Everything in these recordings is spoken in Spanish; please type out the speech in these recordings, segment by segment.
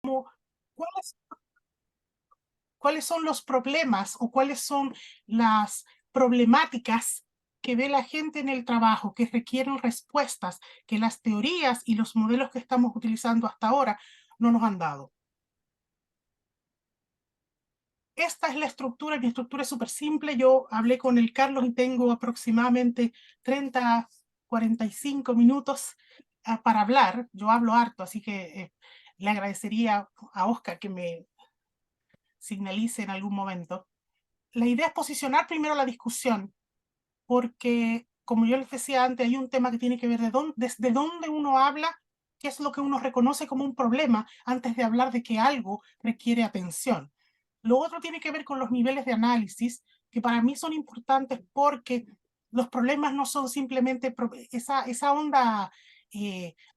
¿Cuáles, cuáles son los problemas o cuáles son las problemáticas que ve la gente en el trabajo que requieren respuestas que las teorías y los modelos que estamos utilizando hasta ahora no nos han dado? Esta es la estructura, mi estructura es súper simple. Yo hablé con el Carlos y tengo aproximadamente 30, 45 minutos para hablar. Yo hablo harto, así que le agradecería a Oscar que me señalice en algún momento. La idea es posicionar primero la discusión, porque, como yo les decía antes, hay un tema que tiene que ver desde dónde uno habla, qué es lo que uno reconoce como un problema antes de hablar de que algo requiere atención. Lo otro tiene que ver con los niveles de análisis, que para mí son importantes porque los problemas no son simplemente esa onda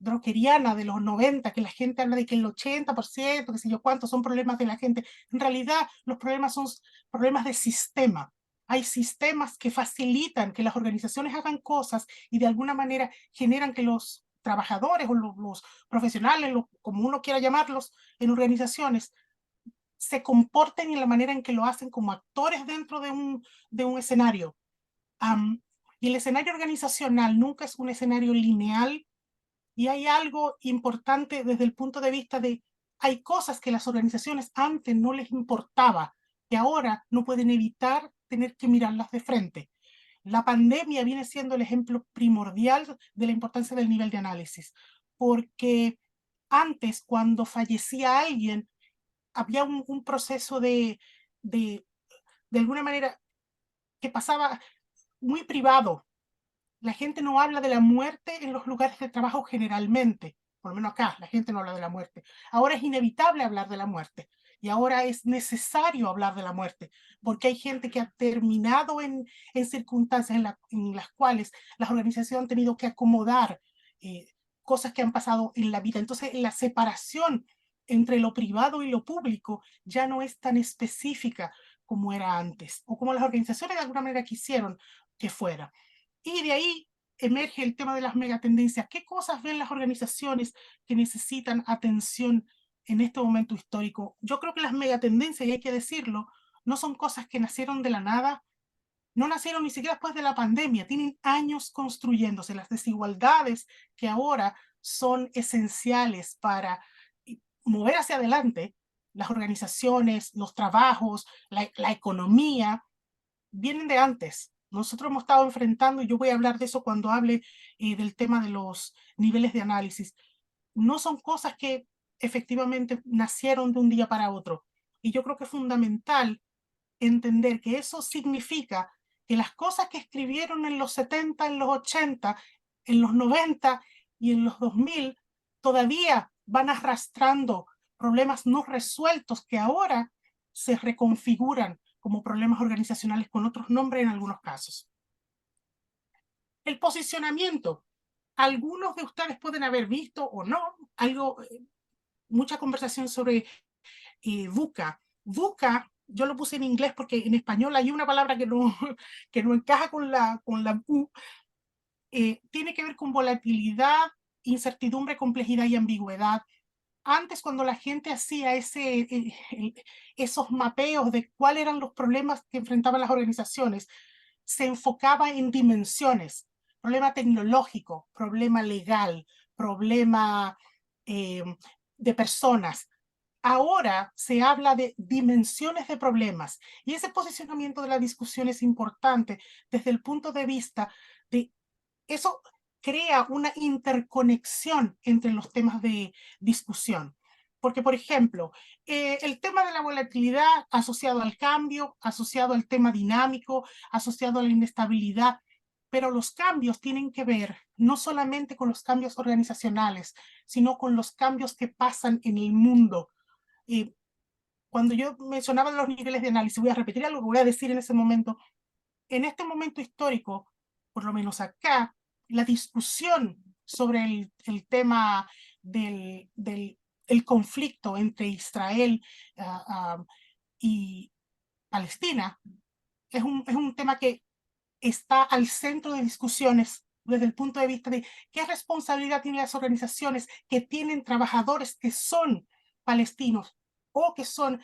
brockeriana de los 90, que la gente habla de que el 80%, que sé yo cuánto, son problemas de la gente. En realidad, los problemas son problemas de sistema. Hay sistemas que facilitan que las organizaciones hagan cosas y de alguna manera generan que los trabajadores o los profesionales, como uno quiera llamarlos, en organizaciones, se comporten en la manera en que lo hacen como actores dentro de un escenario. Um, y el escenario organizacional nunca es un escenario lineal, y hay algo importante desde el punto de vista de, hay cosas que las organizaciones antes no les importaba, que ahora no pueden evitar tener que mirarlas de frente. La pandemia viene siendo el ejemplo primordial de la importancia del nivel de análisis, porque antes, cuando fallecía alguien, había un proceso de, de alguna manera, que pasaba muy privado. La gente no habla de la muerte en los lugares de trabajo generalmente, por lo menos acá, la gente no habla de la muerte. Ahora es inevitable hablar de la muerte y ahora es necesario hablar de la muerte, porque hay gente que ha terminado en circunstancias en las cuales las organizaciones han tenido que acomodar eh, cosas que han pasado en la vida. Entonces, la separación entre lo privado y lo público ya no es tan específica como era antes, o como las organizaciones de alguna manera quisieron que fuera. Y de ahí emerge el tema de las megatendencias. ¿Qué cosas ven las organizaciones que necesitan atención en este momento histórico? Yo creo que las megatendencias, y hay que decirlo, no son cosas que nacieron de la nada, no nacieron ni siquiera después de la pandemia, tienen años construyéndose. Las desigualdades que ahora son esenciales para mover hacia adelante las organizaciones, los trabajos, la economía, vienen de antes. Nosotros hemos estado enfrentando, y yo voy a hablar de eso cuando hable del tema de los niveles de análisis. No son cosas que efectivamente nacieron de un día para otro. Y yo creo que es fundamental entender que eso significa que las cosas que escribieron en los 70, en los 80, en los 90 y en los 2000 todavía van arrastrando problemas no resueltos que ahora se reconfiguran como problemas organizacionales con otros nombres en algunos casos. El posicionamiento. Algunos de ustedes pueden haber visto o no mucha conversación sobre VUCA. VUCA, yo lo puse en inglés porque en español hay una palabra que no, que no encaja con la U. Tiene que ver con volatilidad, incertidumbre, complejidad y ambigüedad. Antes, cuando la gente hacía esos mapeos de cuáles eran los problemas que enfrentaban las organizaciones, se enfocaba en dimensiones: problema tecnológico, problema legal, problema eh, de personas. Ahora se habla de dimensiones de problemas, y ese posicionamiento de la discusión es importante desde el punto de vista de eso. Crea una interconexión entre los temas de discusión. Porque, por ejemplo, el tema de la volatilidad asociado al cambio, asociado al tema dinámico, asociado a la inestabilidad, pero los cambios tienen que ver no solamente con los cambios organizacionales, sino con los cambios que pasan en el mundo. Eh, Cuando yo mencionaba los niveles de análisis, voy a repetir algo que voy a decir en ese momento. En este momento histórico, por lo menos acá, la discusión sobre el tema del el conflicto entre Israel y Palestina es un tema que está al centro de discusiones desde el punto de vista de qué responsabilidad tienen las organizaciones que tienen trabajadores que son palestinos o que son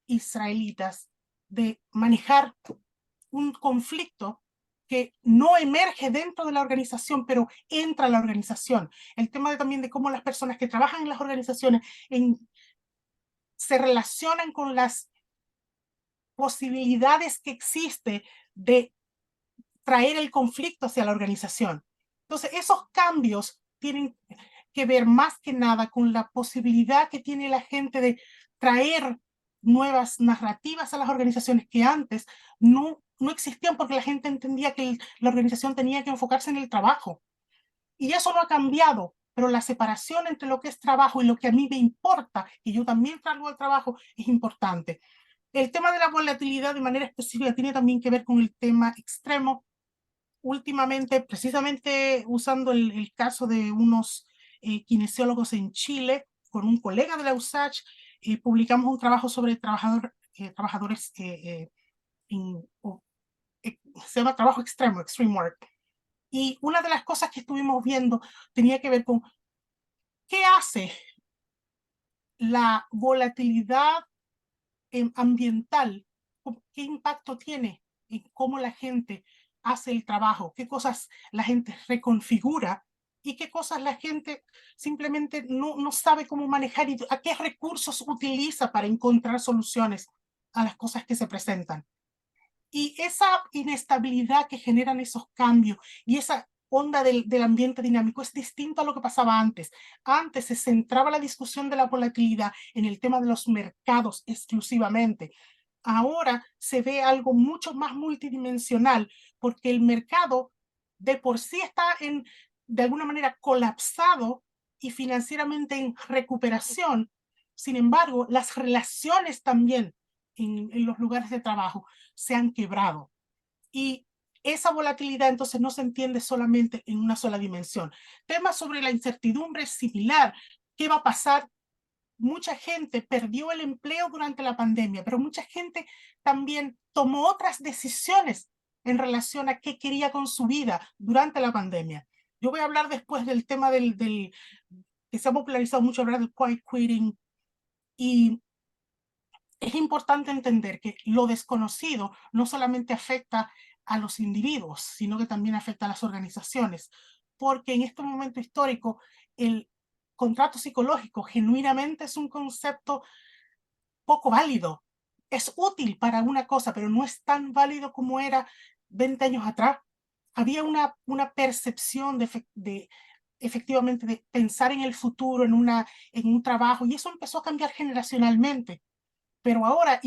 israelitas, de manejar un conflicto que no emerge dentro de la organización, pero entra a la organización. El tema también de cómo las personas que trabajan en las organizaciones se relacionan con las posibilidades que existe de traer el conflicto hacia la organización. Entonces, esos cambios tienen que ver más que nada con la posibilidad que tiene la gente de traer nuevas narrativas a las organizaciones que antes no existían, porque la gente entendía que la organización tenía que enfocarse en el trabajo. Y eso no ha cambiado, pero la separación entre lo que es trabajo y lo que a mí me importa, y yo también traigo al trabajo, es importante. El tema de la volatilidad de manera específica tiene también que ver con el tema extremo. Últimamente, precisamente usando el caso de unos kinesiólogos en Chile, con un colega de la USACH, publicamos un trabajo sobre trabajadores se llama trabajo extremo, extreme work. Y una de las cosas que estuvimos viendo tenía que ver con qué hace la volatilidad ambiental, qué impacto tiene en cómo la gente hace el trabajo, qué cosas la gente reconfigura y qué cosas la gente simplemente no sabe cómo manejar y a qué recursos utiliza para encontrar soluciones a las cosas que se presentan. Y esa inestabilidad que generan esos cambios y esa onda del ambiente dinámico es distinto a lo que pasaba antes. Antes se centraba la discusión de la volatilidad en el tema de los mercados exclusivamente. Ahora se ve algo mucho más multidimensional porque el mercado de por sí está de alguna manera colapsado y financieramente en recuperación. Sin embargo, las relaciones también en los lugares de trabajo se han quebrado. Y esa volatilidad entonces no se entiende solamente en una sola dimensión. Temas sobre la incertidumbre es similar. ¿Qué va a pasar? Mucha gente perdió el empleo durante la pandemia, pero mucha gente también tomó otras decisiones en relación a qué quería con su vida durante la pandemia. Yo voy a hablar después del tema que se ha popularizado mucho hablar del quiet quitting, y es importante entender que lo desconocido no solamente afecta a los individuos, sino que también afecta a las organizaciones, porque en este momento histórico el contrato psicológico genuinamente es un concepto poco válido. Es útil para una cosa, pero no es tan válido como era 20 años atrás. Había una percepción efectivamente de pensar en el futuro, en un trabajo, y eso empezó a cambiar generacionalmente. Pero ahora,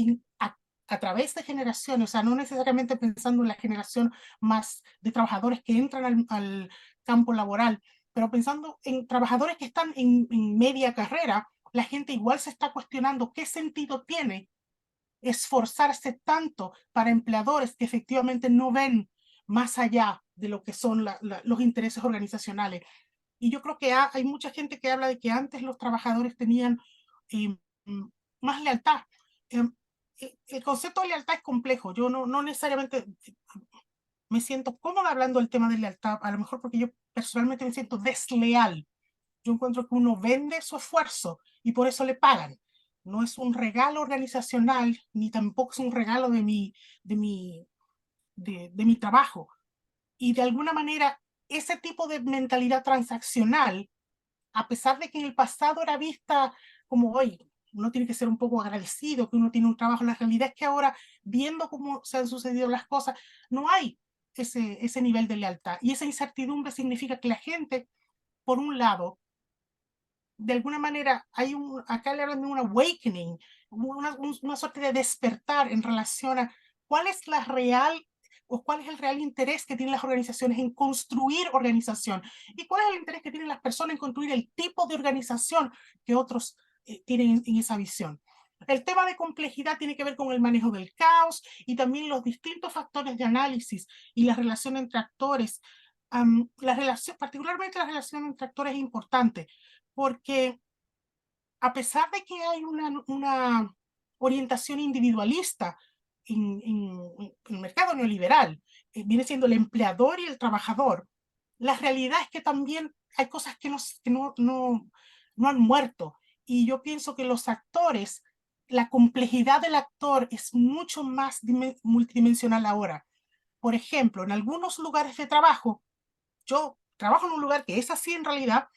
a través de generaciones, o sea, no necesariamente pensando en la generación más de trabajadores que entran al campo laboral, pero pensando en trabajadores que están en media carrera, la gente igual se está cuestionando qué sentido tiene esforzarse tanto para empleadores que efectivamente no ven más allá de lo que son los intereses organizacionales. Y yo creo que hay mucha gente que habla de que antes los trabajadores tenían eh, más lealtad. Eh, el concepto de lealtad es complejo. Yo no necesariamente me siento cómoda hablando del tema de lealtad, a lo mejor porque yo personalmente me siento desleal. Yo encuentro que uno vende su esfuerzo y por eso le pagan. No es un regalo organizacional, ni tampoco es un regalo de mi trabajo. Y de alguna manera, ese tipo de mentalidad transaccional, a pesar de que en el pasado era vista como hoy, uno tiene que ser un poco agradecido que uno tiene un trabajo, la realidad es que ahora, viendo cómo se han sucedido las cosas, no hay ese nivel de lealtad. Y esa incertidumbre significa que la gente, por un lado, de alguna manera, acá le hablan de un awakening, una suerte de despertar en relación a cuál es la real o cuál es el real interés que tienen las organizaciones en construir organización y cuál es el interés que tienen las personas en construir el tipo de organización que otros tienen en esa visión. El tema de complejidad tiene que ver con el manejo del caos y también los distintos factores de análisis y la relación entre actores. Particularmente la relación entre actores es importante porque a pesar de que hay una orientación individualista en el mercado neoliberal, viene siendo el empleador y el trabajador, la realidad es que también hay cosas que no han muerto y yo pienso que los actores, la complejidad del actor es mucho más multidimensional ahora. Por ejemplo, en algunos lugares de trabajo, yo trabajo en un lugar que es así en realidad,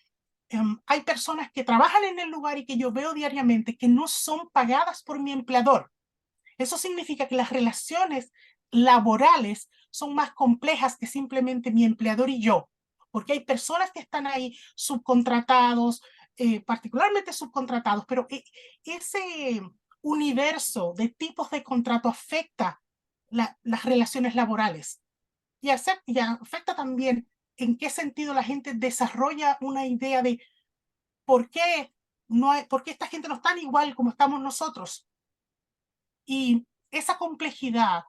hay personas que trabajan en el lugar y que yo veo diariamente que no son pagadas por mi empleador. Eso significa que las relaciones laborales son más complejas que simplemente mi empleador y yo, porque hay personas que están ahí subcontratados, particularmente subcontratados, pero ese universo de tipos de contrato afecta las relaciones laborales y afecta también en qué sentido la gente desarrolla una idea de por qué, por qué esta gente no es tan igual como estamos nosotros. Y esa complejidad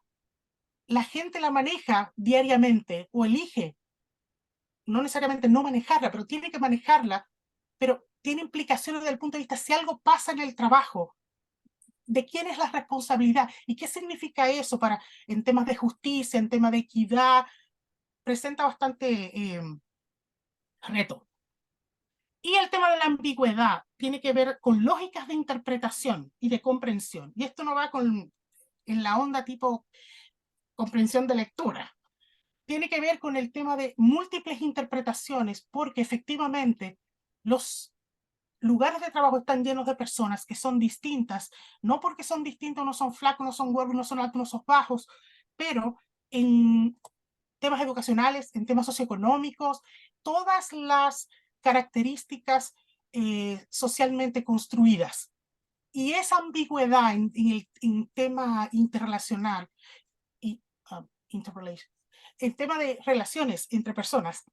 la gente la maneja diariamente o elige, no necesariamente no manejarla, pero tiene que manejarla, pero tiene implicaciones desde el punto de vista si algo pasa en el trabajo, de quién es la responsabilidad y qué significa eso para en temas de justicia, en temas de equidad, presenta bastante reto. Y el tema de la ambigüedad tiene que ver con lógicas de interpretación y de comprensión. Y esto no va en la onda tipo comprensión de lectura. Tiene que ver con el tema de múltiples interpretaciones, porque efectivamente los lugares de trabajo están llenos de personas que son distintas, no porque son distintos, no son flacos, no son gordos, no son altos, no son bajos, pero en temas educacionales, en temas socioeconómicos, todas las características socialmente construidas. Y esa ambigüedad en tema interrelacional y interrelation, el tema de relaciones entre personas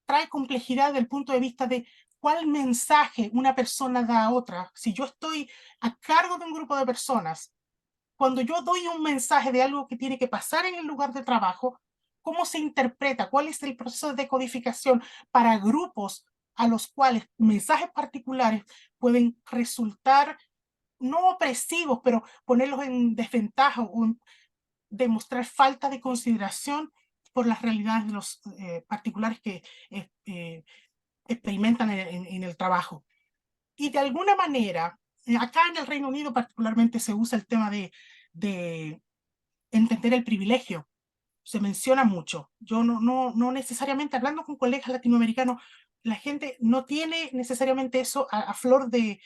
trae complejidad desde el punto de vista de cuál mensaje una persona da a otra. Si yo estoy a cargo de un grupo de personas, cuando yo doy un mensaje de algo que tiene que pasar en el lugar de trabajo, ¿cómo se interpreta? ¿Cuál es el proceso de decodificación para grupos a los cuales mensajes particulares pueden resultar no opresivos, pero ponerlos en desventaja o demostrar falta de consideración por las realidades de los particulares que experimentan en el trabajo? Y de alguna manera, acá en el Reino Unido particularmente se usa el tema de entender el privilegio. Se menciona mucho. Yo no necesariamente, hablando con colegas latinoamericanos, la gente no tiene necesariamente eso a flor de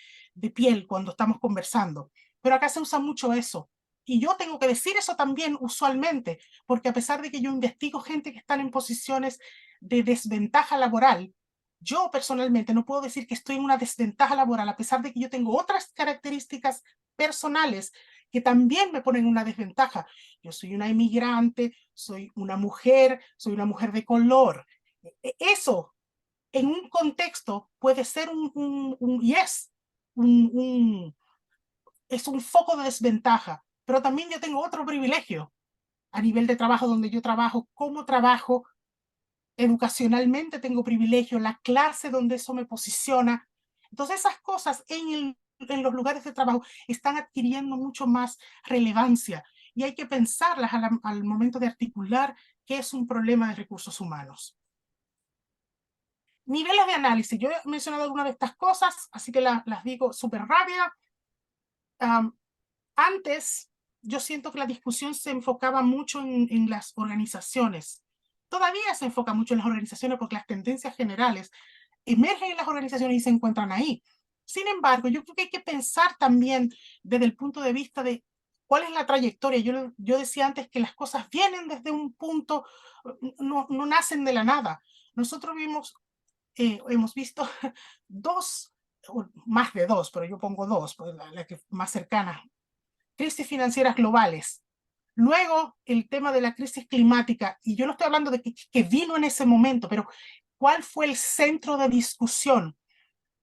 piel cuando estamos conversando, pero acá se usa mucho eso. Y yo tengo que decir eso también usualmente, porque a pesar de que yo investigo gente que están en posiciones de desventaja laboral, yo personalmente no puedo decir que estoy en una desventaja laboral, a pesar de que yo tengo otras características personales que también me ponen en una desventaja. Yo soy una inmigrante, soy una mujer de color. Eso en un contexto puede ser yes, es un foco de desventaja, pero también yo tengo otro privilegio a nivel de trabajo donde yo trabajo, cómo trabajo, educacionalmente tengo privilegio, la clase donde eso me posiciona. Entonces esas cosas en los lugares de trabajo están adquiriendo mucho más relevancia y hay que pensarlas al momento de articular qué es un problema de recursos humanos. Niveles de análisis. Yo he mencionado algunas de estas cosas, así que las digo súper rápida. Antes, yo siento que la discusión se enfocaba mucho en las organizaciones. Todavía se enfoca mucho en las organizaciones porque las tendencias generales emergen en las organizaciones y se encuentran ahí. Sin embargo, yo creo que hay que pensar también desde el punto de vista de cuál es la trayectoria. Yo decía antes que las cosas vienen desde un punto, no nacen de la nada. Nosotros hemos visto dos, o más de dos, pero yo pongo dos, pues la que más cercana, crisis financieras globales. Luego, el tema de la crisis climática, y yo no estoy hablando de que vino en ese momento, pero ¿cuál fue el centro de discusión?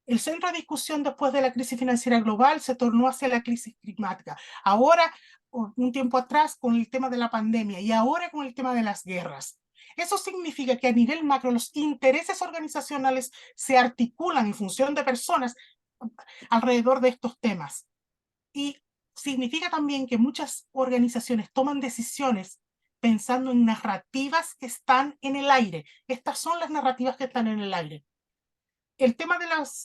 El centro de discusión después de la crisis financiera global se tornó hacia la crisis climática. Ahora, un tiempo atrás, con el tema de la pandemia y ahora con el tema de las guerras. Eso significa que a nivel macro los intereses organizacionales se articulan en función de personas alrededor de estos temas. Y significa también que muchas organizaciones toman decisiones pensando en narrativas que están en el aire. Estas son las narrativas que están en el aire. el tema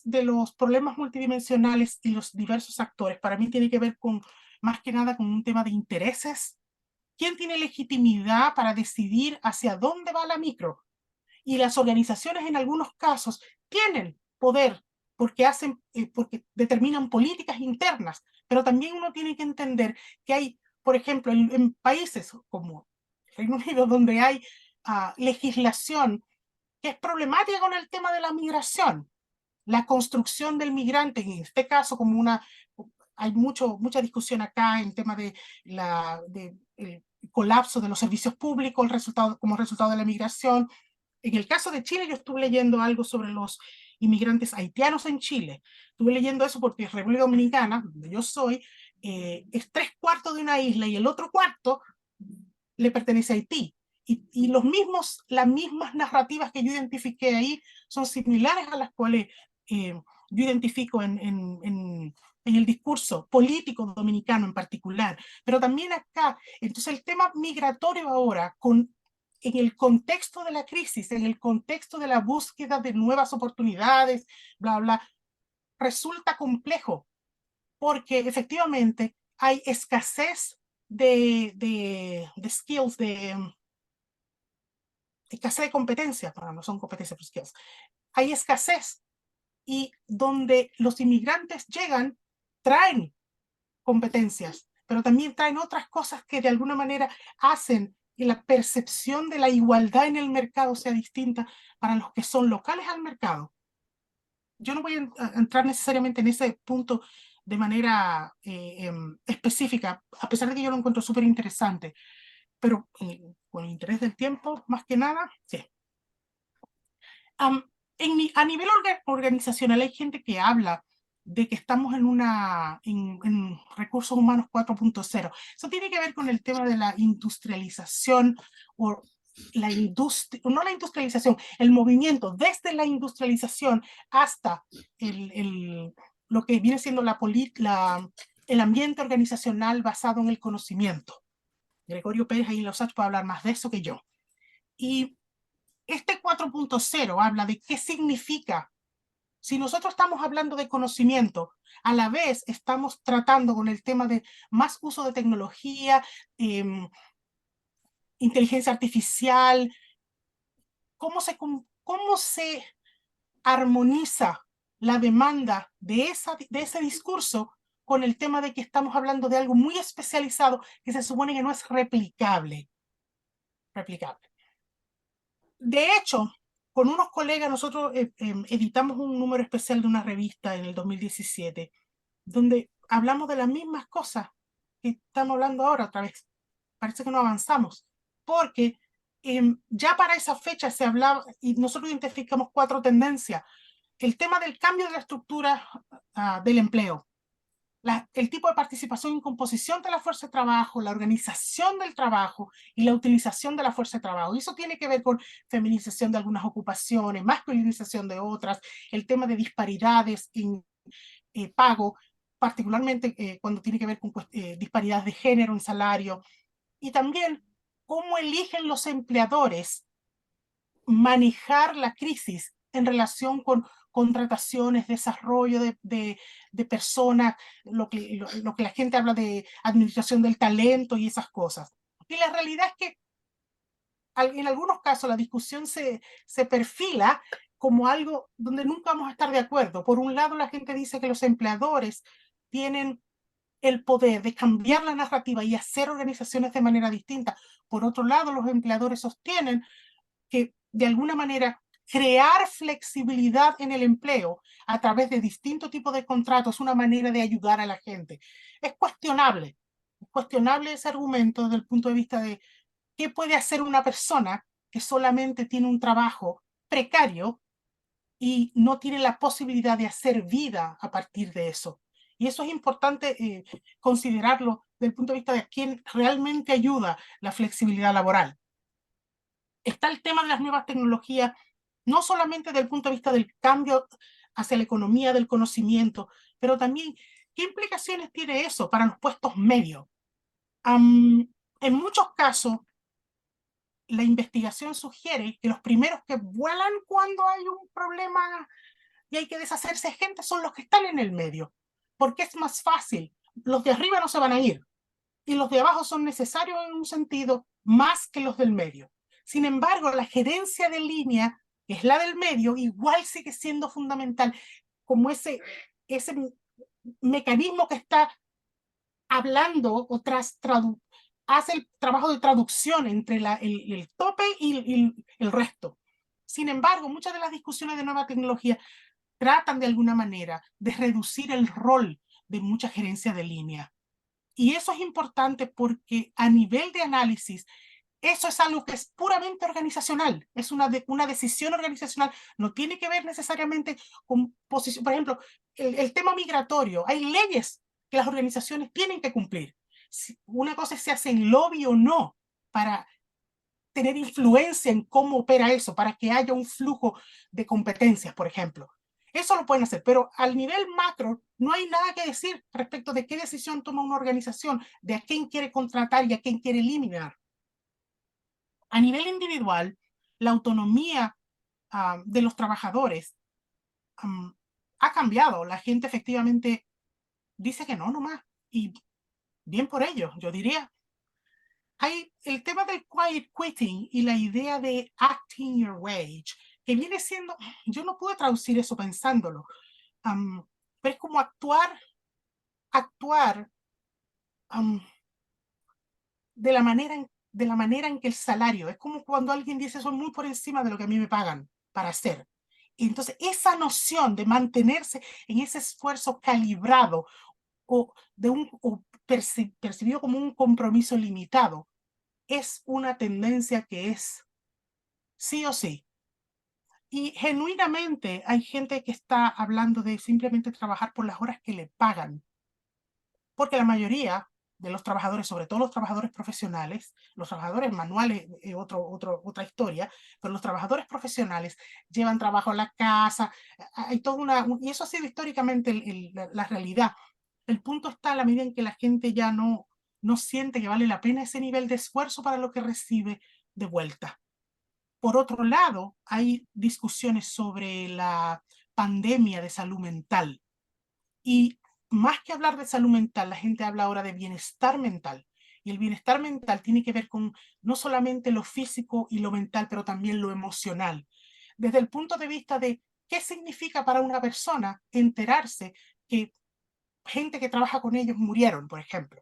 de los problemas multidimensionales y los diversos actores, para mí tiene que ver con, más que nada, con un tema de intereses. ¿Quién tiene legitimidad para decidir hacia dónde va la micro? Y las organizaciones en algunos casos tienen poder porque porque determinan políticas internas, pero también uno tiene que entender que hay, por ejemplo, en países como Reino Unido, donde hay legislación que es problemática con el tema de la migración, la construcción del migrante, en este caso como hay mucha discusión acá en tema de el colapso de los servicios públicos, como resultado de la migración. En el caso de Chile, yo estuve leyendo algo sobre los inmigrantes haitianos en Chile. Estuve leyendo eso porque República Dominicana, donde yo soy, es 3/4 de una isla y el otro cuarto le pertenece a Haití. Y las mismas narrativas que yo identifiqué ahí son similares a las cuales yo identifico en el discurso político dominicano en particular, pero también acá. Entonces el tema migratorio ahora, en el contexto de la crisis, en el contexto de la búsqueda de nuevas oportunidades, bla, bla, resulta complejo, porque efectivamente hay escasez de skills, escasez de competencias, para no son competencias, pero skills. Hay escasez y donde los inmigrantes llegan, traen competencias, pero también traen otras cosas que de alguna manera hacen que la percepción de la igualdad en el mercado sea distinta para los que son locales al mercado. Yo no voy a entrar necesariamente en ese punto de manera específica, a pesar de que yo lo encuentro súper interesante, pero con el interés del tiempo, más que nada, sí. Um, a nivel organizacional hay gente que habla de que estamos en recursos humanos 4.0. Eso tiene que ver con el tema de la industrialización o la industria, no la industrialización, el movimiento desde la industrialización hasta lo que viene siendo el ambiente organizacional basado en el conocimiento. Gregorio Pérez ahí en los puede hablar más de eso que yo. Y este 4.0 habla de qué significa. Si nosotros estamos hablando de conocimiento, a la vez estamos tratando con el tema de más uso de tecnología, inteligencia artificial, cómo se armoniza la demanda de ese discurso con el tema de que estamos hablando de algo muy especializado que se supone que no es replicable. De hecho, con unos colegas nosotros editamos un número especial de una revista en el 2017, donde hablamos de las mismas cosas que estamos hablando ahora otra vez. Parece que no avanzamos, porque ya para esa fecha se hablaba, y nosotros identificamos 4 tendencias. El tema del cambio de la estructura del empleo, el tipo de participación y composición de la fuerza de trabajo, la organización del trabajo y la utilización de la fuerza de trabajo. Y eso tiene que ver con feminización de algunas ocupaciones, masculinización de otras, el tema de disparidades en pago, particularmente cuando tiene que ver con disparidades de género en salario, y también cómo eligen los empleadores manejar la crisis en relación con contrataciones, desarrollo de personas, lo que la gente habla de administración del talento y esas cosas. Y la realidad es que en algunos casos la discusión se perfila como algo donde nunca vamos a estar de acuerdo. Por un lado, la gente dice que los empleadores tienen el poder de cambiar la narrativa y hacer organizaciones de manera distinta. Por otro lado, los empleadores sostienen que de alguna manera crear flexibilidad en el empleo a través de distintos tipos de contratos es una manera de ayudar a la gente. Es cuestionable ese argumento desde el punto de vista de qué puede hacer una persona que solamente tiene un trabajo precario y no tiene la posibilidad de hacer vida a partir de eso. Y eso es importante considerarlo desde el punto de vista de a quién realmente ayuda la flexibilidad laboral. Está el tema de las nuevas tecnologías, no solamente desde el punto de vista del cambio hacia la economía del conocimiento, pero también qué implicaciones tiene eso para los puestos medios. En muchos casos, la investigación sugiere que los primeros que vuelan cuando hay un problema y hay que deshacerse de gente son los que están en el medio, porque es más fácil. Los de arriba no se van a ir, y los de abajo son necesarios en un sentido más que los del medio. Sin embargo, la gerencia de línea, que es la del medio, igual sigue siendo fundamental, como ese mecanismo que está hablando o hace el trabajo de traducción entre el tope y el resto. Sin embargo, muchas de las discusiones de nueva tecnología tratan de alguna manera de reducir el rol de mucha gerencia de línea. Y eso es importante porque a nivel de análisis, eso es algo que es puramente organizacional, es una decisión organizacional, no tiene que ver necesariamente con posición. Por ejemplo, el tema migratorio, hay leyes que las organizaciones tienen que cumplir. Una cosa es si hacen lobby o no para tener influencia en cómo opera eso, para que haya un flujo de competencias, por ejemplo. Eso lo pueden hacer, pero al nivel macro no hay nada que decir respecto de qué decisión toma una organización, de a quién quiere contratar y a quién quiere eliminar. A nivel individual, la autonomía de los trabajadores ha cambiado. La gente efectivamente dice que no nomás, y bien por ello, yo diría. Hay el tema del quiet quitting y la idea de acting your wage, que viene siendo, yo no pude traducir eso pensándolo, pero es como actuar de la manera en que el salario, es como cuando alguien dice, soy muy por encima de lo que a mí me pagan para hacer. Y entonces esa noción de mantenerse en ese esfuerzo calibrado o, percibido como un compromiso limitado, es una tendencia que es sí o sí. Y genuinamente hay gente que está hablando de simplemente trabajar por las horas que le pagan, porque la mayoría de los trabajadores, sobre todo los trabajadores profesionales, los trabajadores manuales, otra historia, pero los trabajadores profesionales llevan trabajo a la casa, hay toda y eso ha sido históricamente la realidad. El punto está a la medida en que la gente ya no siente que vale la pena ese nivel de esfuerzo para lo que recibe de vuelta. Por otro lado, hay discusiones sobre la pandemia de salud mental. Y más que hablar de salud mental, la gente habla ahora de bienestar mental. Y el bienestar mental tiene que ver con no solamente lo físico y lo mental, pero también lo emocional. Desde el punto de vista de qué significa para una persona enterarse que gente que trabaja con ellos murieron, por ejemplo.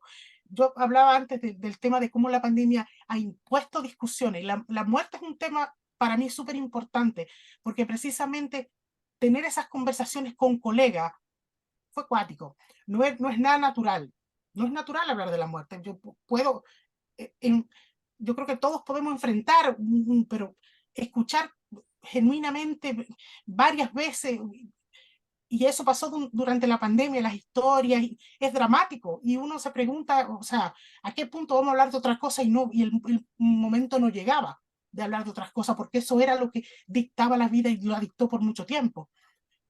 Yo hablaba antes del tema de cómo la pandemia ha impuesto discusiones. La muerte es un tema para mí súper importante, porque precisamente tener esas conversaciones con colegas fue cuático. No es nada natural. No es natural hablar de la muerte. Yo creo que todos podemos enfrentar, pero escuchar genuinamente varias veces, y eso pasó durante la pandemia, las historias, es dramático, y uno se pregunta, o sea, ¿a qué punto vamos a hablar de otra cosa y el momento no llegaba de hablar de otras cosas, porque eso era lo que dictaba la vida y lo dictó por mucho tiempo?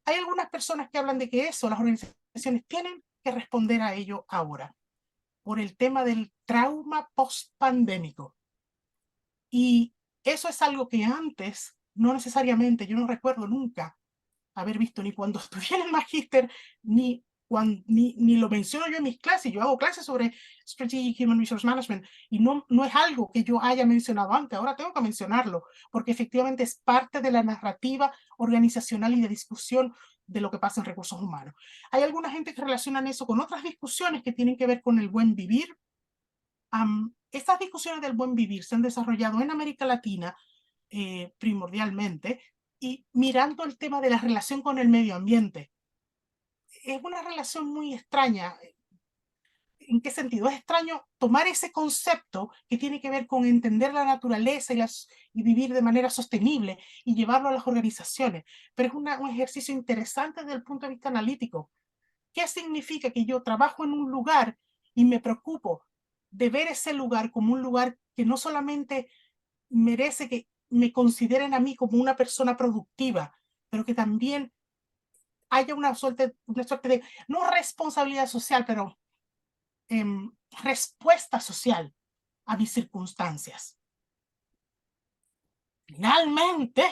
Hay algunas personas que hablan de que eso, las organizaciones tienen que responder a ello ahora, por el tema del trauma post-pandémico. Y eso es algo que antes, no necesariamente, yo no recuerdo nunca haber visto ni cuando estudié en el magíster, ni lo menciono yo en mis clases. Yo hago clases sobre Strategic Human Resource Management y no es algo que yo haya mencionado antes, ahora tengo que mencionarlo, porque efectivamente es parte de la narrativa organizacional y de discusión de lo que pasa en recursos humanos. Hay alguna gente que relaciona eso con otras discusiones que tienen que ver con el buen vivir. Estas discusiones del buen vivir se han desarrollado en América Latina primordialmente, y mirando el tema de la relación con el medio ambiente. Es una relación muy extraña. ¿En qué sentido? Es extraño tomar ese concepto que tiene que ver con entender la naturaleza y vivir de manera sostenible y llevarlo a las organizaciones, pero es un ejercicio interesante desde el punto de vista analítico. ¿Qué significa que yo trabajo en un lugar y me preocupo de ver ese lugar como un lugar que no solamente merece que me consideren a mí como una persona productiva, pero que también haya una suerte de, no responsabilidad social, pero respuesta social a mis circunstancias? Finalmente,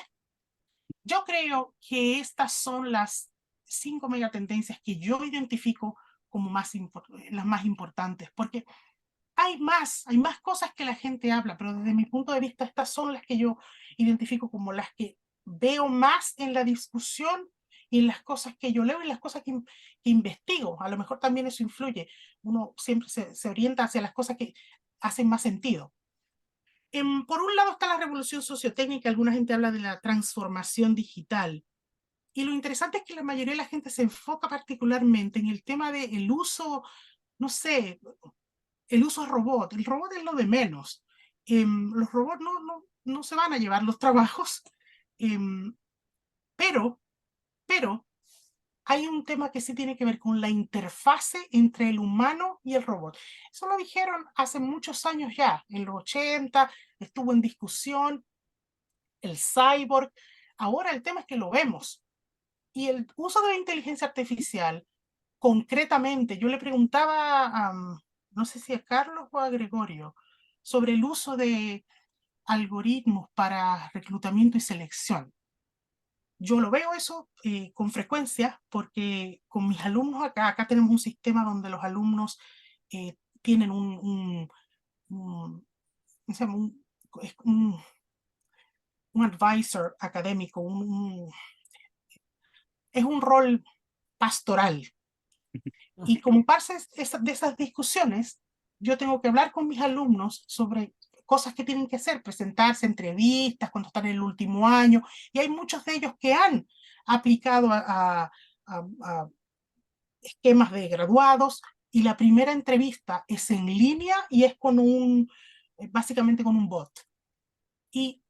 Yo creo que estas son las 5 megatendencias que yo identifico como las más importantes, porque hay más cosas que la gente habla, pero desde mi punto de vista estas son las que yo identifico como las que veo más en la discusión y en las cosas que yo leo y las cosas que investigo. A lo mejor también eso influye. Uno siempre se orienta hacia las cosas que hacen más sentido. Por un lado está la revolución sociotécnica, alguna gente habla de la transformación digital. Y lo interesante es que la mayoría de la gente se enfoca particularmente en el tema del uso, no sé, el uso de robot. El robot es lo de menos. Los robots no se van a llevar los trabajos, em, pero, pero hay un tema que sí tiene que ver con la interfase entre el humano y el robot. Eso lo dijeron hace muchos años ya, en los 80, estuvo en discusión el cyborg. Ahora el tema es que lo vemos. Y el uso de la inteligencia artificial, concretamente, yo le preguntaba no sé si a Carlos o a Gregorio, sobre el uso de algoritmos para reclutamiento y selección. Yo lo veo eso con frecuencia porque con mis alumnos acá tenemos un sistema donde los alumnos tienen ¿cómo se llama? Un advisor académico, es un rol pastoral. Y como parte de esas discusiones, yo tengo que hablar con mis alumnos sobre cosas que tienen que hacer, presentarse entrevistas cuando están en el último año, y hay muchos de ellos que han aplicado a esquemas de graduados, y la primera entrevista es en línea y es básicamente con un bot. Y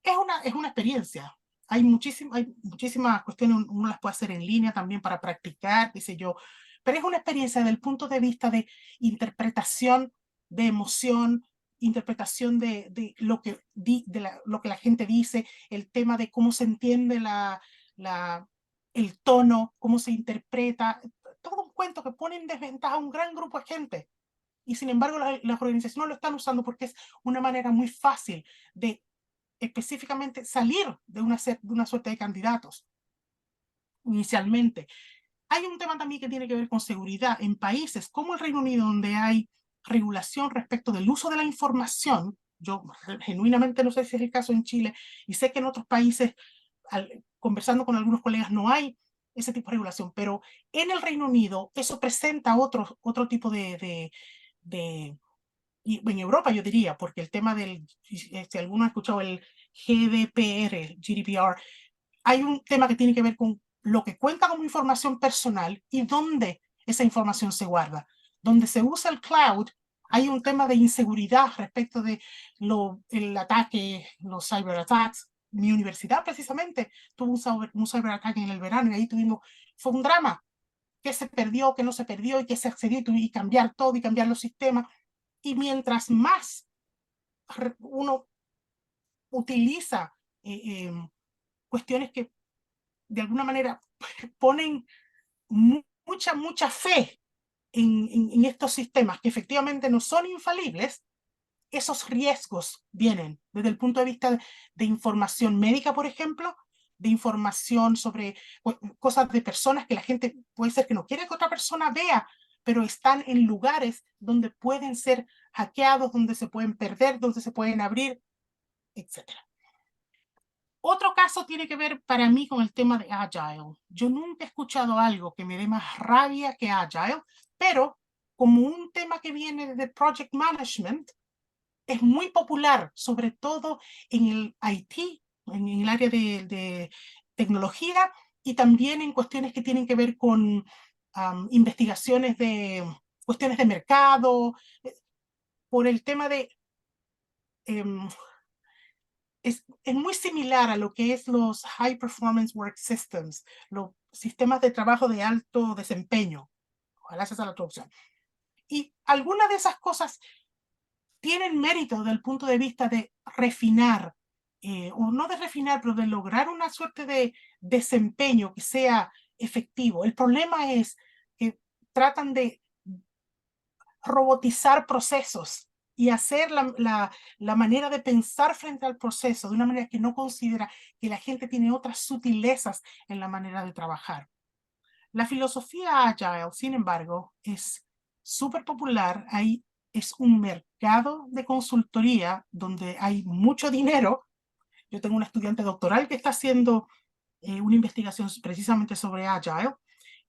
es una experiencia. Hay muchísimas cuestiones, uno las puede hacer en línea también para practicar, qué sé yo, pero es una experiencia desde el punto de vista de interpretación, de emoción, interpretación de lo que la gente dice, el tema de cómo se entiende el tono, cómo se interpreta, todo un cuento que pone en desventaja a un gran grupo de gente. Y sin embargo, las organizaciones lo están usando porque es una manera muy fácil de específicamente salir de una suerte de candidatos inicialmente. Hay un tema también que tiene que ver con seguridad. En países como el Reino Unido, donde hay regulación respecto del uso de la información, yo genuinamente no sé si es el caso en Chile, y sé que en otros países, conversando con algunos colegas, no hay ese tipo de regulación, pero en el Reino Unido eso presenta otro tipo y en Europa yo diría, porque el tema si alguno ha escuchado el GDPR, hay un tema que tiene que ver con lo que cuenta como información personal y dónde esa información se guarda. Donde se usa el cloud, hay un tema de inseguridad respecto de el ataque, los cyberattacks. Mi universidad precisamente tuvo un cyberataque en el verano y ahí fue un drama, que se perdió, que no se perdió y que se accedió y cambiar todo y cambiar los sistemas. Y mientras más uno utiliza cuestiones que de alguna manera ponen mucha fe en estos sistemas que efectivamente no son infalibles, esos riesgos vienen desde el punto de vista de información médica, por ejemplo, de información sobre cosas de personas que la gente puede ser que no quiere que otra persona vea, pero están en lugares donde pueden ser hackeados, donde se pueden perder, donde se pueden abrir, etc. Otro caso tiene que ver para mí con el tema de Agile. Yo nunca he escuchado algo que me dé más rabia que Agile, pero como un tema que viene desde Project Management, es muy popular, sobre todo en el IT, en el área de tecnología, y también en cuestiones que tienen que ver con investigaciones de cuestiones de mercado, por el tema de es muy similar a lo que es los High Performance Work Systems, los sistemas de trabajo de alto desempeño. Ojalá esa sea la traducción. Y algunas de esas cosas tienen mérito desde el punto de vista de refinar, o no de refinar, pero de lograr una suerte de desempeño que sea efectivo. El problema es que tratan de robotizar procesos y hacer la manera de pensar frente al proceso de una manera que no considera que la gente tiene otras sutilezas en la manera de trabajar. La filosofía Agile, sin embargo, es súper popular. Es un mercado de consultoría donde hay mucho dinero. Yo tengo un estudiante doctoral que está haciendo una investigación precisamente sobre Agile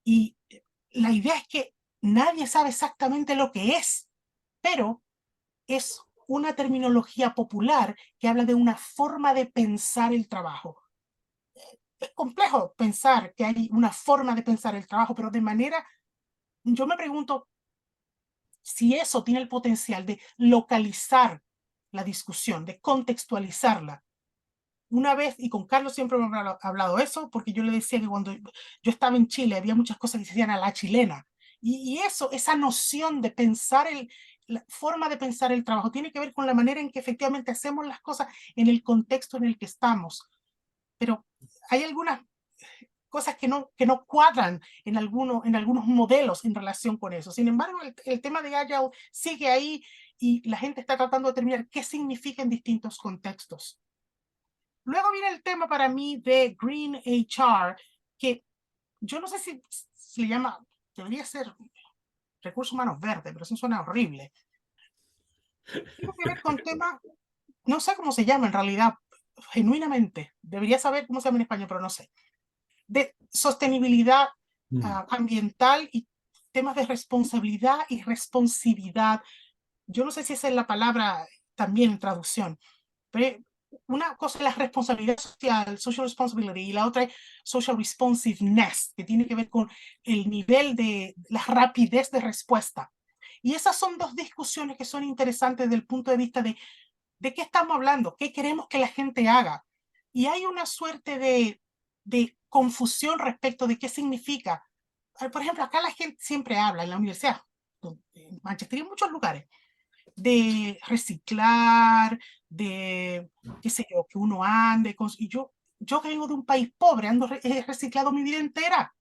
y la idea es que nadie sabe exactamente lo que es, pero es una terminología popular que habla de una forma de pensar el trabajo. Es complejo pensar que hay una forma de pensar el trabajo, pero de manera, yo me pregunto si eso tiene el potencial de localizar la discusión, de contextualizarla. Una vez, y con Carlos siempre me ha hablado eso, porque yo le decía que cuando yo estaba en Chile había muchas cosas que se hacían a la chilena. Y eso, esa noción de pensar la forma de pensar el trabajo, tiene que ver con la manera en que efectivamente hacemos las cosas en el contexto en el que estamos. Pero hay algunas cosas que no cuadran en algunos modelos en relación con eso. Sin embargo, el tema de Agile sigue ahí y la gente está tratando de determinar qué significa en distintos contextos. Luego viene el tema para mí de Green HR, que yo no sé si se le llama, debería ser recursos humanos verdes, pero eso suena horrible. Tiene que ver con temas, no sé cómo se llama en realidad, genuinamente. Debería saber cómo se llama en español, pero no sé. De sostenibilidad ambiental y temas de responsabilidad y responsividad. Yo no sé si esa es la palabra también en traducción, pero una cosa es la responsabilidad social, social responsibility, y la otra es social responsiveness, que tiene que ver con el nivel de la rapidez de respuesta. Y esas son dos discusiones que son interesantes desde el punto de vista de qué estamos hablando, qué queremos que la gente haga. Y hay una suerte de confusión respecto de qué significa. Por ejemplo, acá la gente siempre habla en la universidad, en Manchester y en muchos lugares, de reciclar, de, qué sé yo, que uno ande. Y yo que vengo de un país pobre, he reciclado mi vida entera.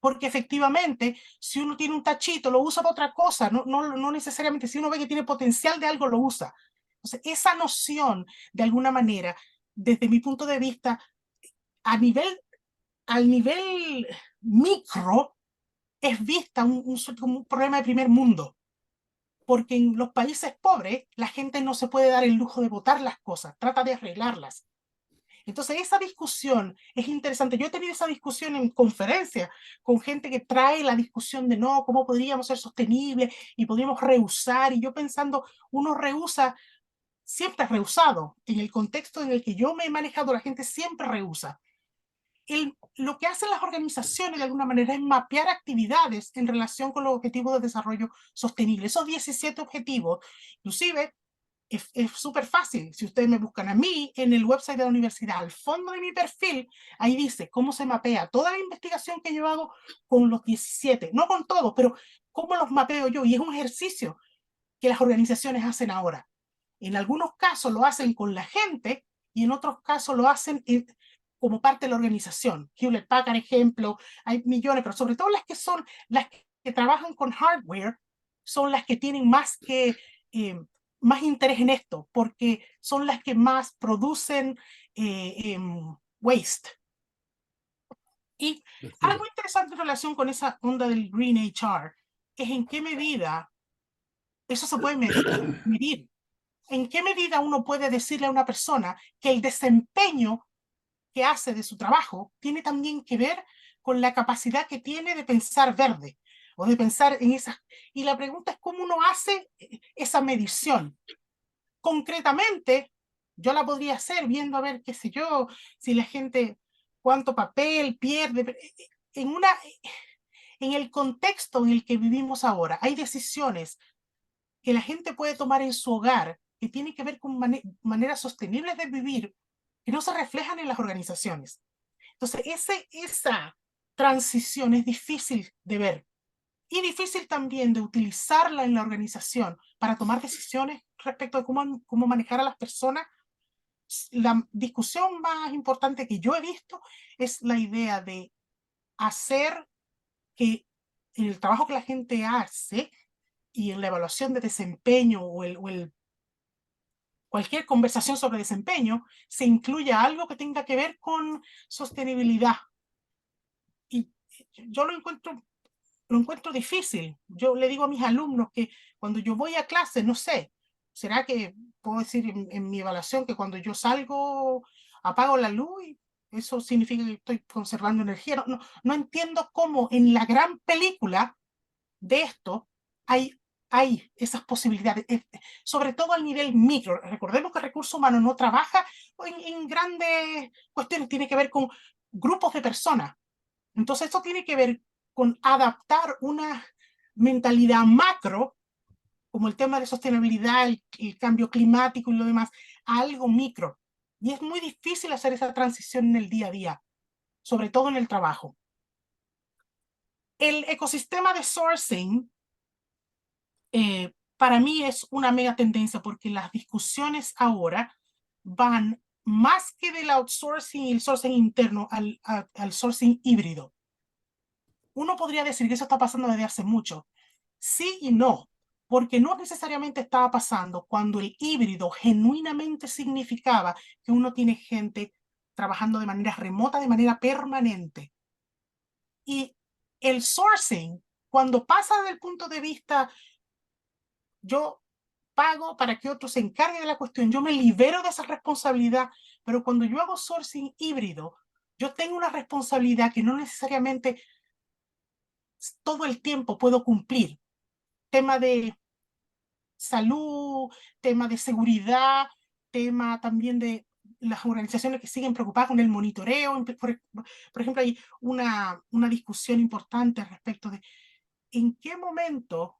Porque efectivamente, si uno tiene un tachito, lo usa para otra cosa, no necesariamente, si uno ve que tiene potencial de algo, lo usa. Entonces, esa noción, de alguna manera, desde mi punto de vista, a nivel, al nivel micro, es vista como un problema de primer mundo. Porque en los países pobres, la gente no se puede dar el lujo de botar las cosas, trata de arreglarlas. Entonces, esa discusión es interesante. Yo he tenido esa discusión en conferencias con gente que trae la discusión de no, cómo podríamos ser sostenibles y podríamos reusar. Y yo pensando, uno reusa, siempre ha reusado. En el contexto en el que yo me he manejado, la gente siempre reusa. Lo que hacen las organizaciones de alguna manera es mapear actividades en relación con los objetivos de desarrollo sostenible. Esos 17 objetivos, inclusive es súper fácil. Si ustedes me buscan a mí en el website de la universidad, al fondo de mi perfil, ahí dice cómo se mapea toda la investigación que yo hago con los 17, no con todo, pero cómo los mapeo yo. Y es un ejercicio que las organizaciones hacen ahora. En algunos casos lo hacen con la gente y en otros casos lo hacen como parte de la organización. Hewlett Packard, ejemplo, hay millones, pero sobre todo las que son las que trabajan con hardware, son las que tienen más interés en esto, porque son las que más producen waste. Y algo interesante en relación con esa onda del Green HR es en qué medida eso se puede medir. ¿En qué medida uno puede decirle a una persona que el desempeño que hace de su trabajo tiene también que ver con la capacidad que tiene de pensar verde o de pensar en esas? Y la pregunta es cómo uno hace esa medición. Concretamente, yo la podría hacer viendo a ver, qué sé yo, si la gente, cuánto papel pierde. En el contexto en el que vivimos ahora, hay decisiones que la gente puede tomar en su hogar que tienen que ver con maneras sostenibles de vivir que no se reflejan en las organizaciones. Entonces, esa transición es difícil de ver y difícil también de utilizarla en la organización para tomar decisiones respecto de cómo manejar a las personas. La discusión más importante que yo he visto es la idea de hacer que el trabajo que la gente hace y en la evaluación de desempeño o el cualquier conversación sobre desempeño se incluya algo que tenga que ver con sostenibilidad. Y yo lo encuentro difícil. Yo le digo a mis alumnos que cuando yo voy a clase, no sé, ¿será que puedo decir en mi evaluación que cuando yo salgo apago la luz y eso significa que estoy conservando energía? No entiendo cómo en la gran película de esto hay esas posibilidades, sobre todo al nivel micro. Recordemos que el recurso humano no trabaja en grandes cuestiones, tiene que ver con grupos de personas. Entonces, esto tiene que ver con adaptar una mentalidad macro, como el tema de sostenibilidad, el cambio climático y lo demás, a algo micro. Y es muy difícil hacer esa transición en el día a día, sobre todo en el trabajo. El ecosistema de sourcing para mí es una mega tendencia porque las discusiones ahora van más que del outsourcing y el sourcing interno al sourcing híbrido. Uno podría decir que eso está pasando desde hace mucho. Sí y no, porque no necesariamente estaba pasando cuando el híbrido genuinamente significaba que uno tiene gente trabajando de manera remota, de manera permanente. Y el sourcing, cuando pasa desde el punto de vista, yo pago para que otro se encargue de la cuestión, yo me libero de esa responsabilidad, pero cuando yo hago sourcing híbrido, yo tengo una responsabilidad que no necesariamente todo el tiempo puedo cumplir. Tema de salud, tema de seguridad, tema también de las organizaciones que siguen preocupadas con el monitoreo. Por ejemplo, hay una discusión importante respecto de en qué momento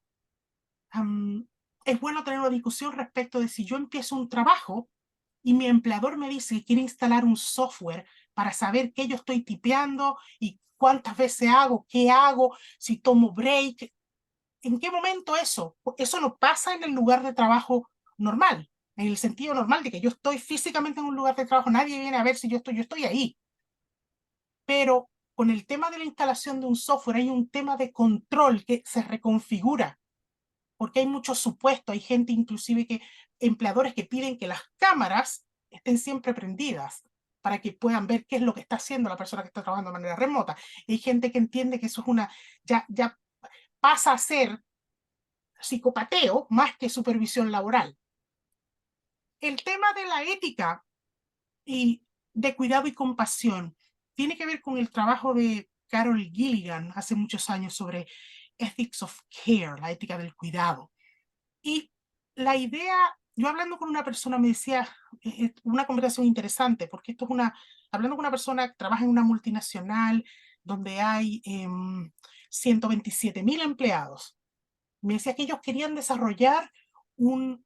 es bueno tener una discusión respecto de si yo empiezo un trabajo y mi empleador me dice que quiere instalar un software para saber qué yo estoy tipeando y cuántas veces hago, qué hago, si tomo break. ¿En qué momento eso? Eso no pasa en el lugar de trabajo normal, en el sentido normal de que yo estoy físicamente en un lugar de trabajo, nadie viene a ver si yo estoy ahí. Pero con el tema de la instalación de un software hay un tema de control que se reconfigura, porque hay muchos supuestos, hay gente inclusive empleadores que piden que las cámaras estén siempre prendidas para que puedan ver qué es lo que está haciendo la persona que está trabajando de manera remota. Y hay gente que entiende que eso es ya pasa a ser psicopateo más que supervisión laboral. El tema de la ética y de cuidado y compasión tiene que ver con el trabajo de Carol Gilligan hace muchos años sobre Ethics of Care, la ética del cuidado. Y la idea, yo hablando con una persona me decía, una conversación interesante, porque esto es hablando con una persona que trabaja en una multinacional donde hay 127.000 empleados. Me decía que ellos querían desarrollar un,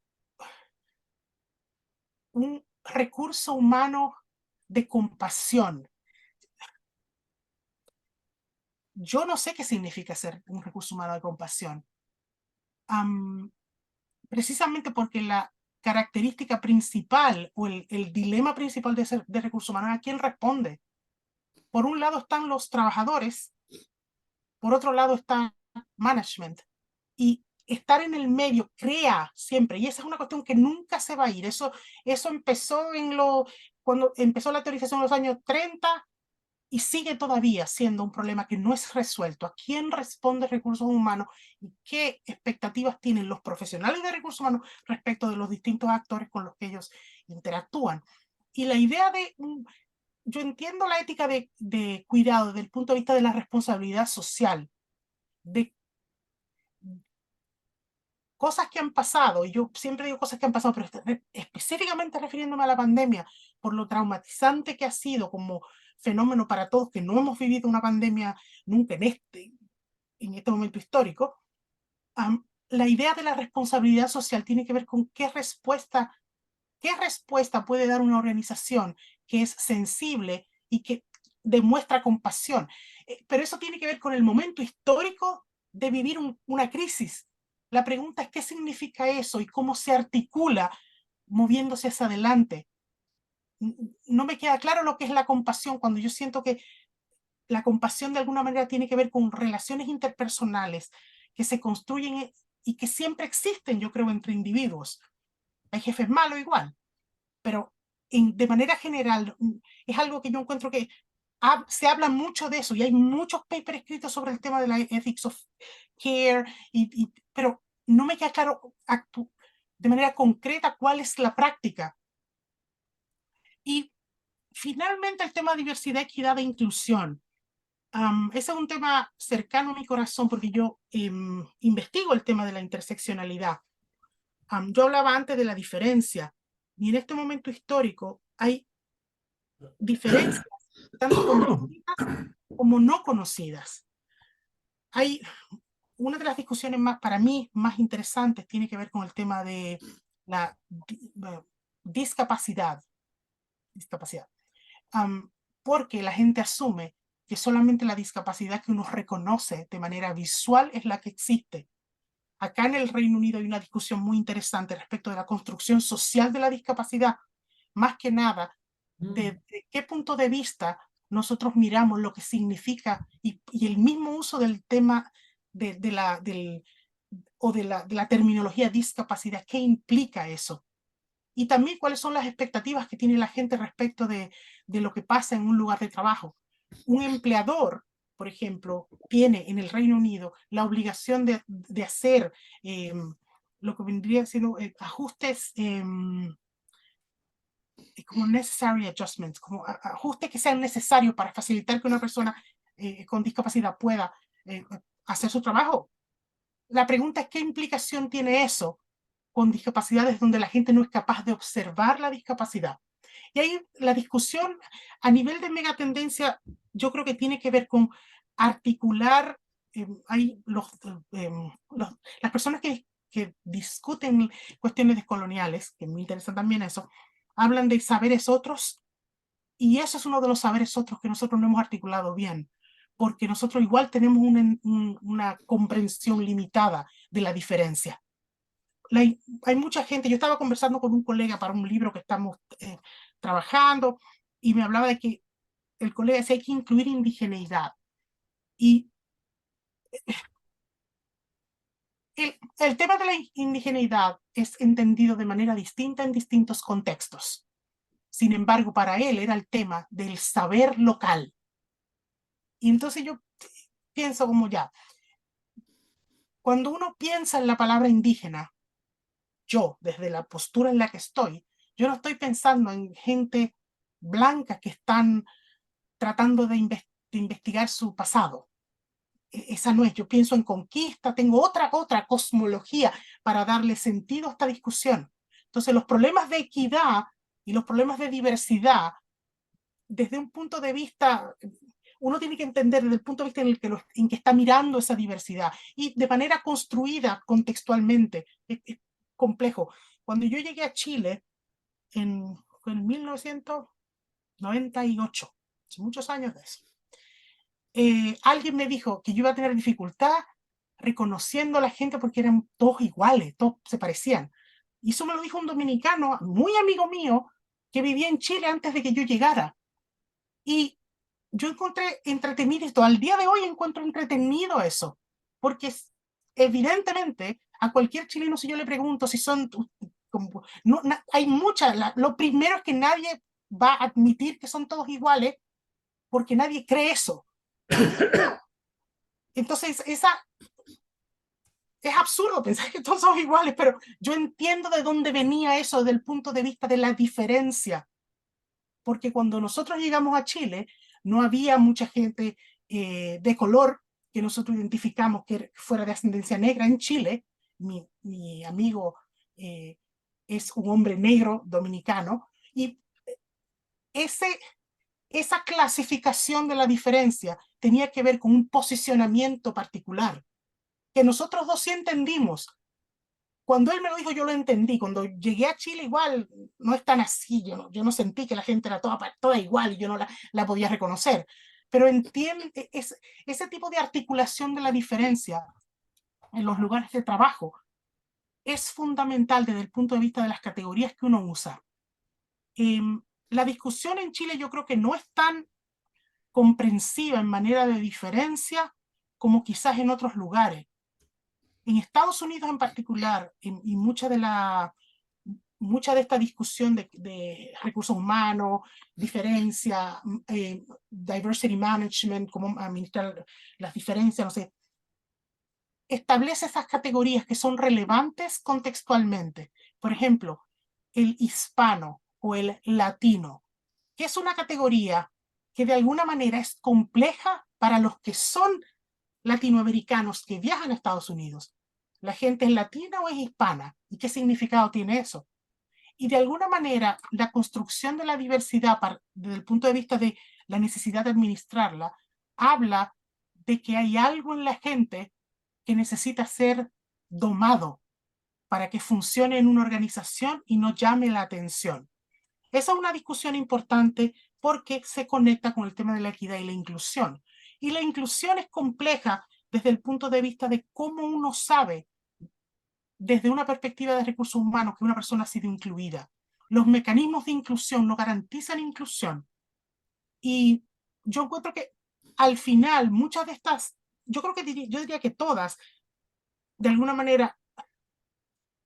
un recurso humano de compasión. Yo no sé qué significa ser un recurso humano de compasión. Precisamente porque la característica principal o el dilema principal de recursos humanos es a quién responde. Por un lado están los trabajadores, por otro lado está management. Y estar en el medio crea siempre, y esa es una cuestión que nunca se va a ir. Eso empezó cuando empezó la teorización en los años 30 y sigue todavía siendo un problema que no es resuelto. ¿A quién responde recursos humanos y qué expectativas tienen los profesionales de recursos humanos respecto de los distintos actores con los que ellos interactúan? Y la idea yo entiendo la ética de cuidado desde el punto de vista de la responsabilidad social, de cosas que han pasado, y yo siempre digo cosas que han pasado, pero específicamente refiriéndome a la pandemia, por lo traumatizante que ha sido como fenómeno para todos, que no hemos vivido una pandemia nunca en este momento histórico, la idea de la responsabilidad social tiene que ver con qué respuesta puede dar una organización que es sensible y que demuestra compasión. Pero eso tiene que ver con el momento histórico de vivir una crisis. La pregunta es qué significa eso y cómo se articula moviéndose hacia adelante. No me queda claro lo que es la compasión cuando yo siento que la compasión de alguna manera tiene que ver con relaciones interpersonales que se construyen y que siempre existen, yo creo, entre individuos. hay jefes malos igual, pero de manera general es algo que yo encuentro que se habla mucho de eso y hay muchos papers escritos sobre el tema de la ethics of care, pero no me queda claro de manera concreta cuál es la práctica. Y finalmente el tema de diversidad, equidad e inclusión. Ese es un tema cercano a mi corazón porque yo investigo el tema de la interseccionalidad. Yo hablaba antes de la diferencia y en este momento histórico hay diferencias tanto conocidas como no conocidas. Hay una de las discusiones más, para mí, más interesantes tiene que ver con el tema de la discapacidad. Porque la gente asume que solamente la discapacidad que uno reconoce de manera visual es la que existe. Acá en el Reino Unido hay una discusión muy interesante respecto de la construcción social de la discapacidad, más que nada, de qué punto de vista nosotros miramos lo que significa y el mismo uso del tema de la terminología discapacidad, ¿qué implica eso? Y también cuáles son las expectativas que tiene la gente respecto de lo que pasa en un lugar de trabajo. Un empleador, por ejemplo, tiene en el Reino Unido la obligación de hacer lo que vendría siendo ajustes como necessary adjustments, como ajustes que sean necesarios para facilitar que una persona con discapacidad pueda hacer su trabajo. La pregunta es, ¿qué implicación tiene eso con discapacidades donde la gente no es capaz de observar la discapacidad? Y ahí la discusión a nivel de megatendencia yo creo que tiene que ver con articular, hay las personas que discuten cuestiones descoloniales, que me interesa también eso, hablan de saberes otros, y eso es uno de los saberes otros que nosotros no hemos articulado bien, porque nosotros igual tenemos una comprensión limitada de la diferencia. Hay mucha gente, yo estaba conversando con un colega para un libro que estamos trabajando, y me hablaba de que el colega decía hay que incluir indigeneidad. Y el tema de la indigeneidad es entendido de manera distinta en distintos contextos. Sin embargo, para él era el tema del saber local. Y entonces yo pienso como ya, cuando uno piensa en la palabra indígena, yo, desde la postura en la que estoy, yo no estoy pensando en gente blanca que están tratando de investigar su pasado. Esa no es, yo pienso en conquista, tengo otra cosmología para darle sentido a esta discusión. Entonces, los problemas de equidad y los problemas de diversidad, desde un punto de vista, uno tiene que entender desde el punto de vista en que está mirando esa diversidad y de manera construida contextualmente. Es complejo. Cuando yo llegué a Chile en 1998, hace muchos años de eso, alguien me dijo que yo iba a tener dificultad reconociendo a la gente porque eran todos iguales, todos se parecían. Y eso me lo dijo un dominicano, muy amigo mío, que vivía en Chile antes de que yo llegara. Y yo encontré entretenido esto, al día de hoy encuentro entretenido eso, porque evidentemente a cualquier chileno si yo le pregunto si son, no, hay muchas, lo primero es que nadie va a admitir que son todos iguales porque nadie cree eso. Entonces, es absurdo pensar que todos somos iguales, pero yo entiendo de dónde venía eso desde el punto de vista de la diferencia, porque cuando nosotros llegamos a Chile, no había mucha gente de color que nosotros identificamos que fuera de ascendencia negra en Chile. Mi amigo es un hombre negro dominicano, y esa clasificación de la diferencia tenía que ver con un posicionamiento particular, que nosotros dos sí entendimos. Cuando él me lo dijo, yo lo entendí. Cuando llegué a Chile, igual no es tan así. Yo no sentí que la gente era toda igual y yo no la podía reconocer. Pero entiende, ese tipo de articulación de la diferencia en los lugares de trabajo es fundamental desde el punto de vista de las categorías que uno usa. La discusión en Chile yo creo que no es tan comprensiva en manera de diferencia como quizás en otros lugares. En Estados Unidos en particular, y mucha de esta discusión de recursos humanos, diferencia, diversity management, cómo administrar las diferencias, no sé, establece esas categorías que son relevantes contextualmente. Por ejemplo, el hispano o el latino, que es una categoría que de alguna manera es compleja para los que son latinoamericanos que viajan a Estados Unidos. ¿La gente es latina o es hispana? ¿Y qué significado tiene eso? Y de alguna manera, la construcción de la diversidad desde el punto de vista de la necesidad de administrarla, habla de que hay algo en la gente que necesita ser domado para que funcione en una organización y no llame la atención. Esa es una discusión importante porque se conecta con el tema de la equidad y la inclusión. Y la inclusión es compleja desde el punto de vista de cómo uno sabe, desde una perspectiva de recursos humanos, que una persona ha sido incluida. Los mecanismos de inclusión no garantizan inclusión. Y yo encuentro que al final muchas de estas, yo diría que todas, de alguna manera,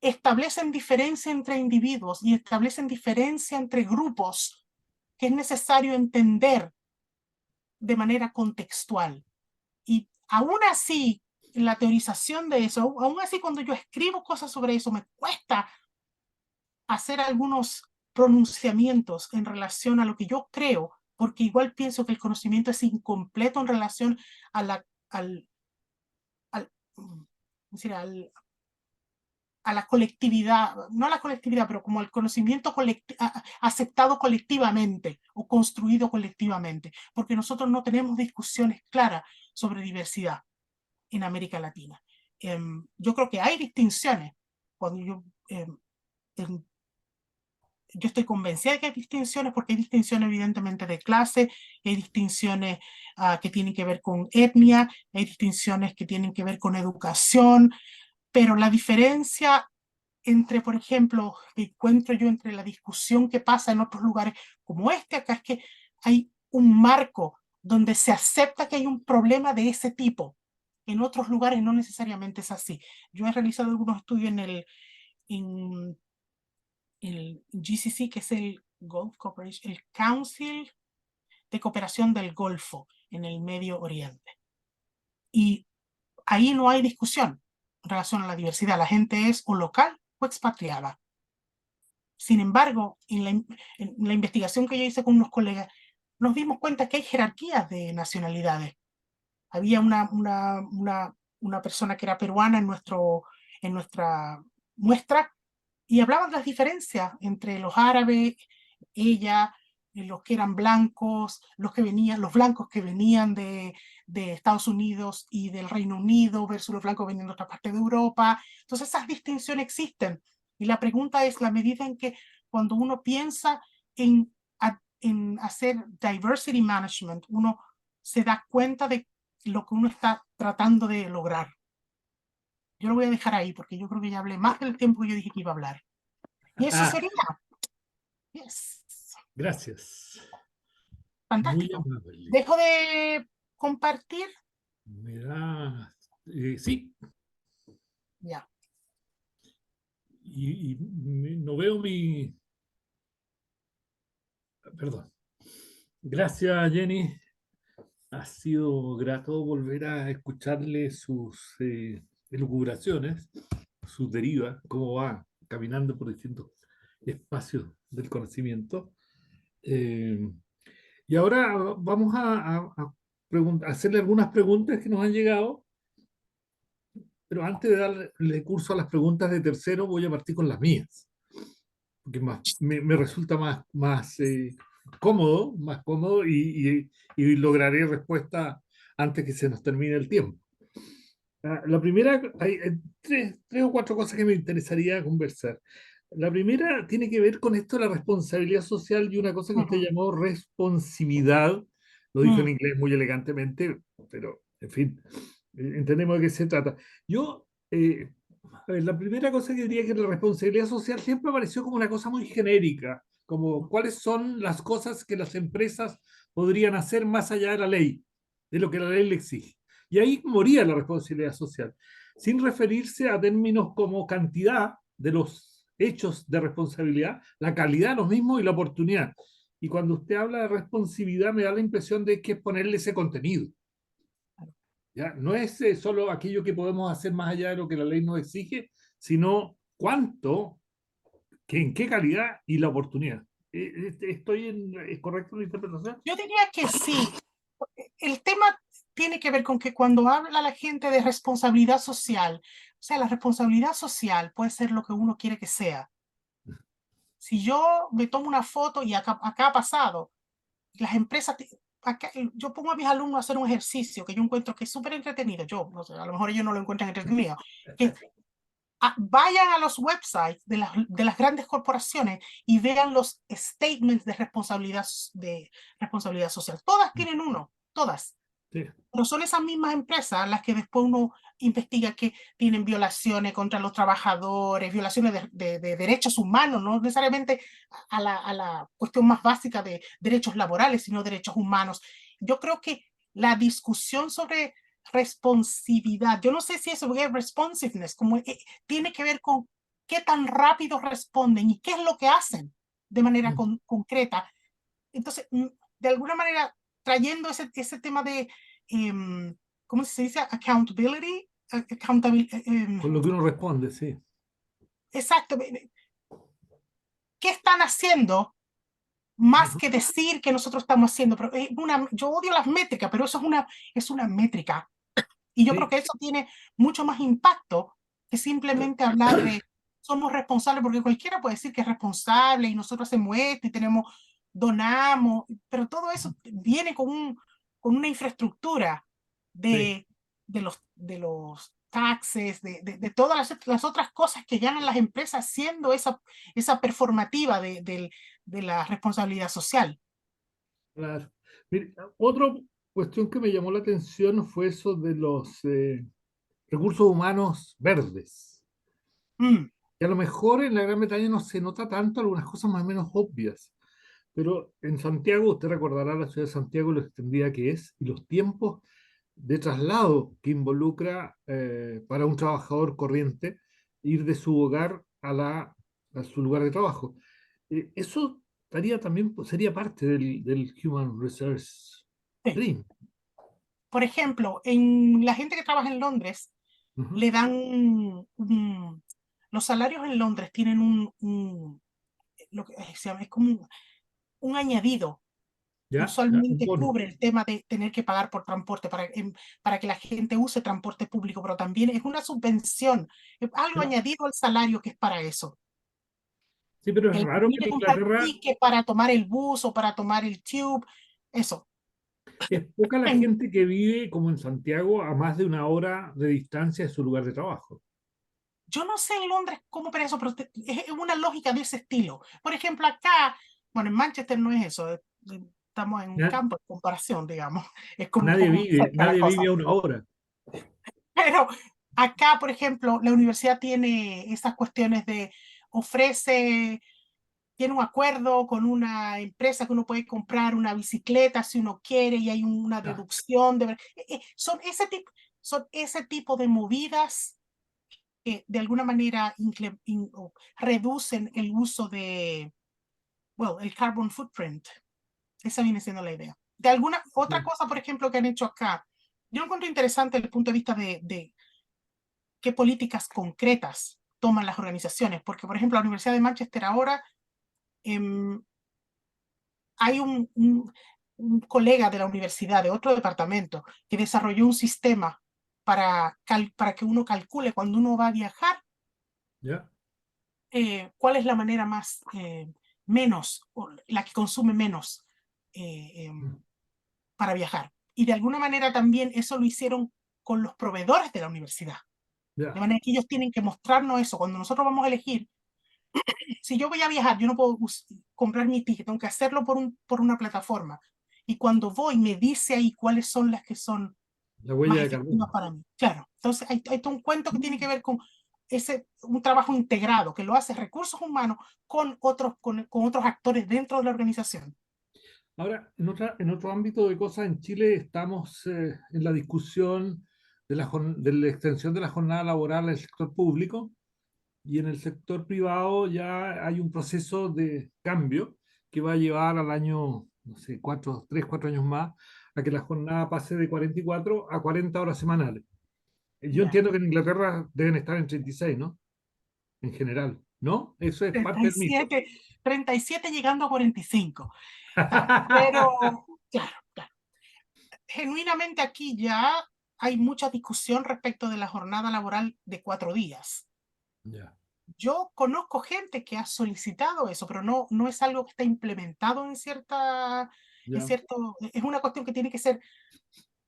establecen diferencia entre individuos y establecen diferencia entre grupos que es necesario entender de manera contextual. Y aún así, la teorización de eso, aún así cuando yo escribo cosas sobre eso, me cuesta hacer algunos pronunciamientos en relación a lo que yo creo, porque igual pienso que el conocimiento es incompleto en relación a la, al, decir, a la colectividad, no a la colectividad, pero como al conocimiento aceptado colectivamente o construido colectivamente, porque nosotros no tenemos discusiones claras sobre diversidad en América Latina. Yo creo que hay distinciones. Cuando yo estoy convencida de que hay distinciones, porque hay distinciones evidentemente de clase, hay distinciones que tienen que ver con etnia, hay distinciones que tienen que ver con educación, pero la diferencia entre, por ejemplo, que encuentro yo entre la discusión que pasa en otros lugares como este acá, es que hay un marco donde se acepta que hay un problema de ese tipo. En otros lugares no necesariamente es así. Yo he realizado algunos estudios en el GCC, que es el Gulf Cooperation, el Council de Cooperación del Golfo en el Medio Oriente. Y ahí no hay discusión en relación a la diversidad. La gente es o local o expatriada. Sin embargo, en la investigación que yo hice con unos colegas, nos dimos cuenta que hay jerarquías de nacionalidades. Había una persona que era peruana en nuestra muestra y hablaban de las diferencias entre los árabes, ella, los que eran blancos, los blancos que venían de Estados Unidos y del Reino Unido versus los blancos veniendo de otra parte de Europa. Entonces esas distinciones existen. Y la pregunta es la medida en que cuando uno piensa en hacer diversity management, uno se da cuenta de lo que uno está tratando de lograr. Yo lo voy a dejar ahí porque yo creo que ya hablé más del tiempo que yo dije que iba a hablar. Y eso sería. Yes. Gracias. Muy Fantástico. amable. Dejo de compartir. Me da... sí. Ya. Y no veo mi... Perdón. Gracias, Jenny. Ha sido grato volver a escucharle sus elucubraciones, sus derivas, cómo va caminando por distintos espacios del conocimiento. Y ahora vamos a hacerle algunas preguntas que nos han llegado, pero antes de darle curso a las preguntas de tercero, voy a partir con las mías, porque me resulta más cómodo y lograré respuesta antes que se nos termine el tiempo. La primera, hay tres o cuatro cosas que me interesaría conversar. La primera tiene que ver con esto de la responsabilidad social y una cosa que usted llamó responsividad. Lo dijo en inglés muy elegantemente, pero en fin, entendemos de qué se trata. Yo, a ver, la primera cosa que diría que la responsabilidad social siempre apareció como una cosa muy genérica, como cuáles son las cosas que las empresas podrían hacer más allá de la ley, de lo que la ley le exige. Y ahí moría la responsabilidad social, sin referirse a términos como cantidad de los hechos de responsabilidad, la calidad, lo mismo y la oportunidad. Y cuando usted habla de responsabilidad, me da la impresión de que es ponerle ese contenido. ¿Ya? No es solo aquello que podemos hacer más allá de lo que la ley nos exige, sino cuánto, que, en qué calidad y la oportunidad. ¿Es correcto la interpretación? Yo diría que sí. El tema tiene que ver con que cuando habla la gente de responsabilidad social, o sea, la responsabilidad social puede ser lo que uno quiere que sea. Si yo me tomo una foto y acá ha pasado, las empresas, acá, yo pongo a mis alumnos a hacer un ejercicio que yo encuentro que es súper entretenido. Yo, no sé, a lo mejor ellos no lo encuentran entretenido, que vayan a los websites de las grandes corporaciones y vean los statements de responsabilidad social. Todas tienen uno, todas. Sí, Pero son esas mismas empresas las que después uno investiga que tienen violaciones contra los trabajadores, violaciones de derechos humanos, no necesariamente a la cuestión más básica de derechos laborales, sino derechos humanos. Yo creo que la discusión sobre responsividad, yo no sé si eso es responsiveness, como tiene que ver con qué tan rápido responden y qué es lo que hacen de manera concreta. Entonces, de alguna manera, trayendo ese tema de, ¿cómo se dice? Accountability. con lo que uno responde, sí. Exacto. ¿Qué están haciendo? Más Ujú. que decir que nosotros estamos haciendo. Pero, yo odio las métricas, pero eso es una métrica. Y yo creo Sí, que eso tiene mucho más impacto que simplemente hablar de somos responsables, porque cualquiera puede decir que es responsable y nosotros hacemos esto y donamos, pero todo eso viene con una infraestructura sí. de, de los taxes, de todas las otras cosas que ganan las empresas haciendo esa performativa de la responsabilidad social. Claro. Mire, otra cuestión que me llamó la atención fue eso de los recursos humanos verdes. Mm, Y a lo mejor en la Gran Bretaña no se nota tanto algunas cosas más o menos obvias, pero en Santiago, usted recordará la ciudad de Santiago, lo extendida que es, y los tiempos de traslado que involucra para un trabajador corriente ir de su hogar a su lugar de trabajo. Eso estaría también, pues, sería parte del Human Resource sí. Stream. Por ejemplo, en la gente que trabaja en Londres, Ujú. le dan los salarios en Londres tienen lo que se llama, es como un añadido que ¿Ya? ¿Ya? Un usualmente bono. cubre el tema de tener que pagar por transporte para que la gente use transporte público, pero también es una subvención, es algo ¿Ya? añadido al salario que es para eso. Sí, pero es Que le raro que permite en comprar Inglaterra ticket para tomar el bus o para tomar el tube, eso. es poca la En- gente que vive como en Santiago a más de una hora de distancia de su lugar de trabajo. Yo no sé en Londres cómo opera eso, pero es una lógica de ese estilo. Por ejemplo, acá, bueno, en Manchester no es eso, estamos en un ¿Ya? campo de comparación, digamos, es como un poco más cerca la Nadie cosa. vive a una hora. Pero acá, por ejemplo, la universidad tiene esas cuestiones de ofrece, tiene un acuerdo con una empresa que uno puede comprar una bicicleta si uno quiere y hay una Ya, deducción. Son ese tipo de movidas que de alguna manera o reducen el uso well, el carbon footprint. Esa viene siendo la idea. De alguna otra sí, cosa, por ejemplo, que han hecho acá, yo encuentro interesante desde el punto de vista de qué políticas concretas toman las organizaciones, porque, por ejemplo, la Universidad de Manchester ahora hay un colega de la universidad, de otro departamento, que desarrolló un sistema para que uno calcule cuando uno va a viajar ya. cuál es la manera más menos, o la que consume menos para viajar. Y de alguna manera también eso lo hicieron con los proveedores de la universidad. De Ya. manera que ellos tienen que mostrarnos eso. Cuando nosotros vamos a elegir, si yo voy a viajar, yo no puedo comprar mi ticket, tengo que hacerlo por una plataforma. Y cuando voy, me dice ahí cuáles son las que son La huella más de efectivas carbono. para mí. Claro, entonces hay todo un cuento que tiene que ver con un trabajo integrado que lo hace recursos humanos con otros actores dentro de la organización. Ahora, en otro ámbito de cosas, en Chile estamos en la discusión de la extensión de la jornada laboral al sector público. y en el sector privado ya hay un proceso de cambio que va a llevar al año, no sé, 3, 4 años más, a que la jornada pase de 44 a 40 horas semanales. Yo Ya. entiendo que en Inglaterra deben estar en 36, ¿no? En general, ¿no? Eso es treinta parte y del mito. siete 37 llegando a 45. Pero, claro, claro. Genuinamente aquí ya hay mucha discusión respecto de la jornada laboral de 4 días. Ya, Yo conozco gente que ha solicitado eso, pero no es algo que está implementado ya. es una cuestión que tiene que ser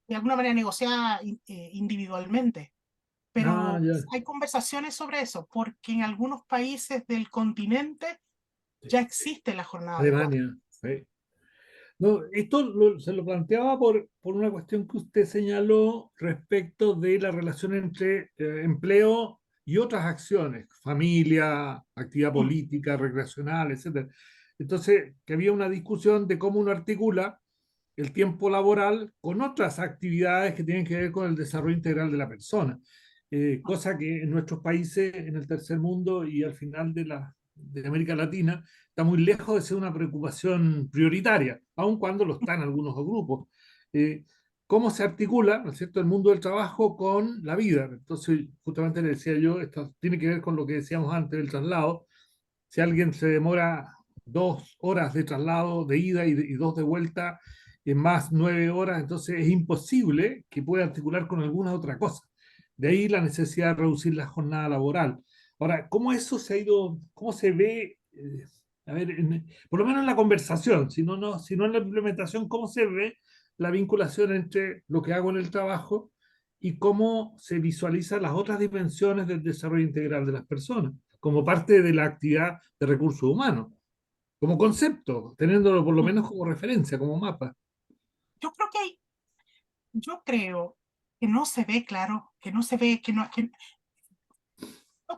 de alguna manera negociada individualmente. Ah, Pero ya. hay conversaciones sobre eso, porque en algunos países del continente Sí. ya existe la jornada de 4. Alemania. Sí. No, esto se lo planteaba por una cuestión que usted señaló respecto de la relación entre empleo y otras acciones, familia, actividad Mm. política, recreacional, etcétera. Entonces, que había una discusión de cómo uno articula el tiempo laboral con otras actividades que tienen que ver con el desarrollo integral de la persona, cosa que en nuestros países, en el tercer mundo y al final de América Latina, está muy lejos de ser una preocupación prioritaria, aun cuando lo están algunos grupos. Eh, ¿Cómo se articula, ¿no es cierto?, el mundo del trabajo con la vida? Entonces, justamente le decía yo, esto tiene que ver con lo que decíamos antes del traslado. Si alguien se demora 2 horas de traslado de ida y dos de vuelta, en más 9 horas, entonces es imposible que pueda articular con alguna otra cosa. De ahí la necesidad de reducir la jornada laboral. Ahora, ¿cómo eso se ha ido, cómo se ve, a ver, por lo menos en la conversación, si no en la implementación, cómo se ve la vinculación entre lo que hago en el trabajo y cómo se visualizan las otras dimensiones del desarrollo integral de las personas, como parte de la actividad de recursos humanos, como concepto, teniéndolo por lo menos como referencia, como mapa? Yo creo que yo creo que no se ve claro, que no se ve, yo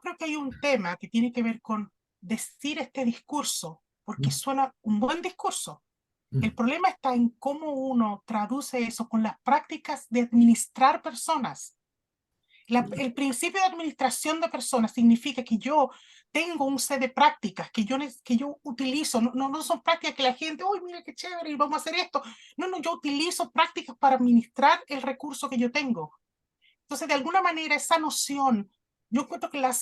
creo que hay un tema que tiene que ver con decir este discurso, porque Mm, suena un buen discurso. El mm, problema está en cómo uno traduce eso con las prácticas de administrar personas. El principio de administración de personas significa que yo tengo un set de prácticas que yo utilizo. No son prácticas que la gente, uy, mira qué chévere, y vamos a hacer esto. No, yo utilizo prácticas para administrar el recurso que yo tengo. Entonces, de alguna manera, esa noción, yo encuentro que la